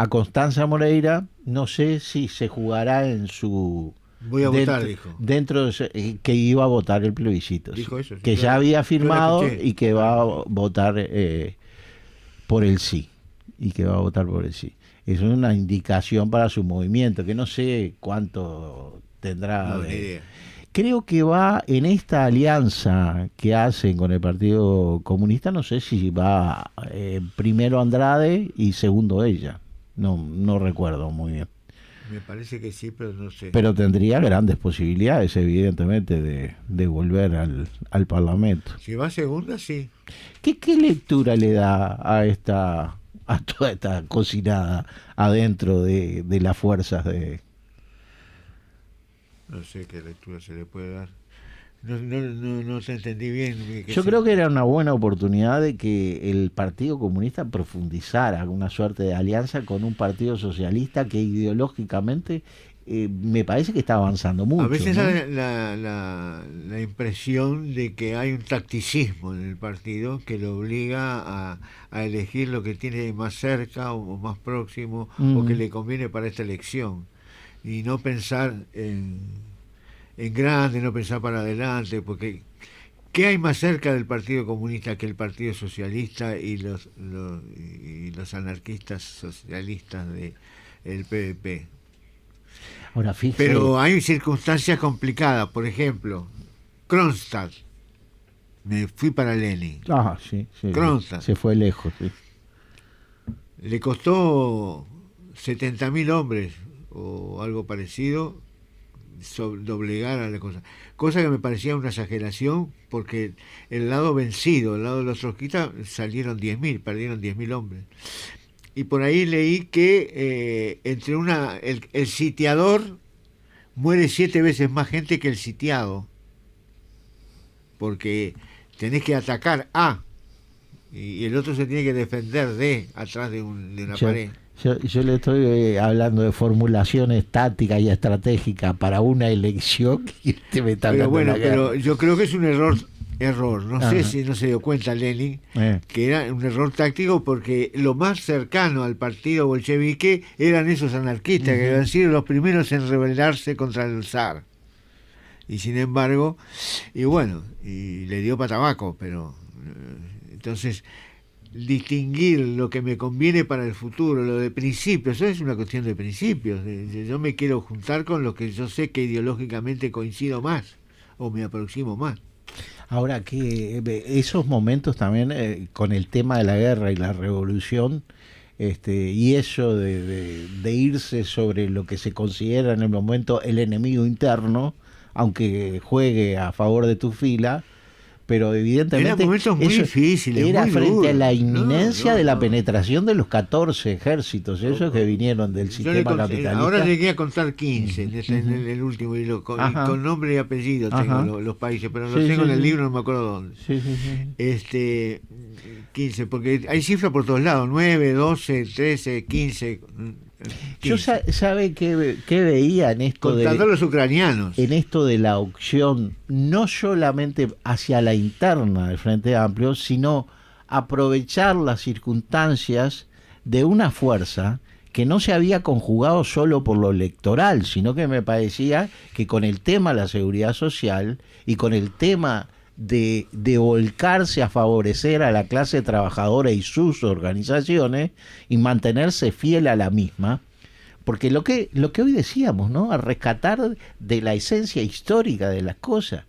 Constanza Moreira, no sé si se jugará en su... Voy a votar, dijo. Dentro de, que iba a votar el plebiscito. Dijo eso. Sí, que ya había firmado y que va a votar por el sí. Y que va a votar por el sí. Es una indicación para su movimiento, que no sé cuánto tendrá. No, ni idea. Creo que va en esta alianza que hacen con el Partido Comunista, no sé si va primero Andrade y segundo ella. No recuerdo muy bien. Me parece que sí, pero no sé. Pero tendría grandes posibilidades, evidentemente, de volver al Parlamento. Si va segunda, sí. ¿Qué lectura le da a toda esta cocinada adentro de las fuerzas de... No sé qué lectura se le puede dar. No te entendí bien. Yo creo que era una buena oportunidad de que el Partido Comunista profundizara una suerte de alianza con un Partido Socialista que ideológicamente me parece que está avanzando mucho. A veces ¿no? la impresión de que hay un tacticismo en el partido que lo obliga a elegir lo que tiene más cerca o más próximo o que le conviene para esta elección y no pensar en grande, no pensar para adelante, porque ¿qué hay más cerca del Partido Comunista que el Partido Socialista y los anarquistas socialistas del PVP? Ahora, fíjese. Pero hay circunstancias complicadas, por ejemplo, Kronstadt, me fui para Lenin. Sí, Kronstadt. Se fue lejos, sí. Le costó 70.000 hombres o algo parecido doblegar a la cosa que me parecía una exageración, porque el lado vencido, el lado de los trotskistas, perdieron 10.000 hombres. Y por ahí leí que el sitiador muere 7 veces más gente que el sitiado, porque tenés que atacar y el otro se tiene que defender atrás de una pared. Yo le estoy hablando de formulaciones tácticas y estratégicas para una elección y usted me está hablando de la guerra. Pero yo creo que es un error. No sé si no se dio cuenta Lenin que era un error táctico, porque lo más cercano al partido bolchevique eran esos anarquistas que habían sido los primeros en rebelarse contra el zar. Y sin embargo, y le dio para tabaco, pero entonces distinguir lo que me conviene para el futuro, lo de principios, eso es una cuestión de principios. Yo me quiero juntar con lo que yo sé que ideológicamente coincido más o me aproximo más. Ahora, que esos momentos también con el tema de la guerra y la revolución, y eso de irse sobre lo que se considera en el momento el enemigo interno, aunque juegue a favor de tu fila, pero evidentemente eran momentos muy difíciles, era muy frente duros. a la inminencia de la penetración de los 14 ejércitos, esos que vinieron del sistema capitalista. Ahora llegué a contar 15 en el último, y con nombre y apellido tengo los países, pero los tengo en el libro, no me acuerdo dónde. 15, porque hay cifras por todos lados, 9, 12, 13, 15... Yo sabe que veía en esto contando los ucranianos, en esto de la opción no solamente hacia la interna del Frente Amplio, sino aprovechar las circunstancias de una fuerza que no se había conjugado solo por lo electoral, sino que me parecía que con el tema de la seguridad social y con el tema de volcarse a favorecer a la clase trabajadora y sus organizaciones y mantenerse fiel a la misma, porque lo que hoy decíamos, ¿no? A rescatar de la esencia histórica de las cosas.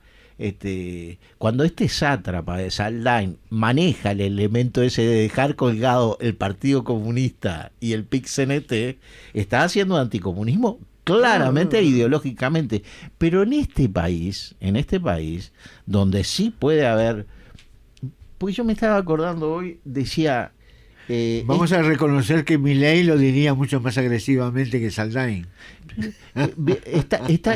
Cuando sátrapa de Saldain maneja el elemento ese de dejar colgado el Partido Comunista y el PIC-CNT, está haciendo anticomunismo claramente ideológicamente, pero en este país donde sí puede haber, porque yo me estaba acordando hoy, decía vamos a reconocer que Milei lo diría mucho más agresivamente que Saldain.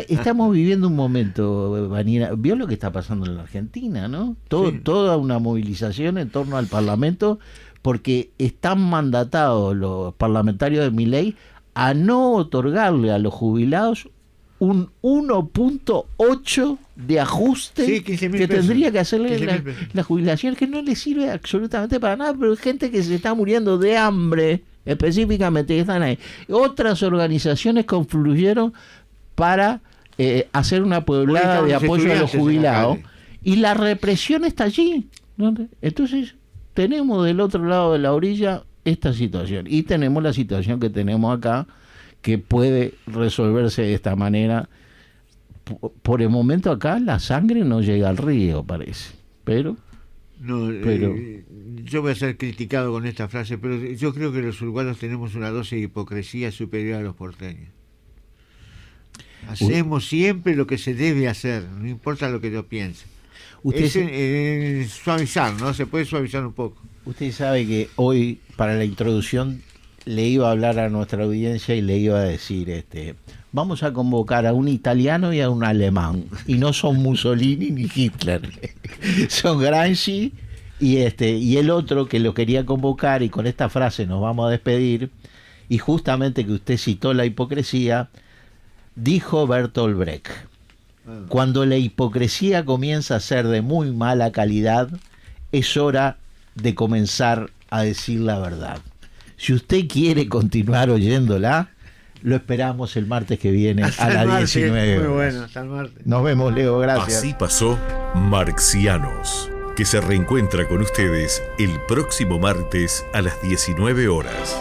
Estamos viviendo un momento, Vanina, vio lo que está pasando en la Argentina, ¿no? Toda una movilización en torno al Parlamento, porque están mandatados los parlamentarios de Milei a no otorgarle a los jubilados un 1.8 de ajuste que tendría que hacerle la jubilación, que no le sirve absolutamente para nada, pero hay gente que se está muriendo de hambre, específicamente, que están ahí. Otras organizaciones confluyeron para hacer una pueblada de apoyo a los jubilados, y la represión está allí, ¿no? Entonces tenemos del otro lado de la orilla esta situación, y tenemos la situación que tenemos acá, que puede resolverse de esta manera. Por el momento acá la sangre no llega al río, parece, pero yo voy a ser criticado con esta frase, pero yo creo que los uruguayos tenemos una dosis de hipocresía superior a los porteños. Hacemos siempre lo que se debe hacer, no importa lo que yo piense. Suavizar, ¿no? Se puede suavizar un poco. Usted sabe que hoy, para la introducción, le iba a hablar a nuestra audiencia y le iba a decir, vamos a convocar a un italiano y a un alemán, y no son Mussolini ni Hitler, son Gramsci y el otro que lo quería convocar, y con esta frase nos vamos a despedir, y justamente que usted citó la hipocresía, dijo Bertolt Brecht: cuando la hipocresía comienza a ser de muy mala calidad, es hora de comenzar a decir la verdad. Si usted quiere continuar oyéndola, lo esperamos el martes que viene a las 19 horas. Muy bueno, hasta el martes. Nos vemos, Leo, gracias. Así pasó Marxianos, que se reencuentra con ustedes el próximo martes a las 19 horas.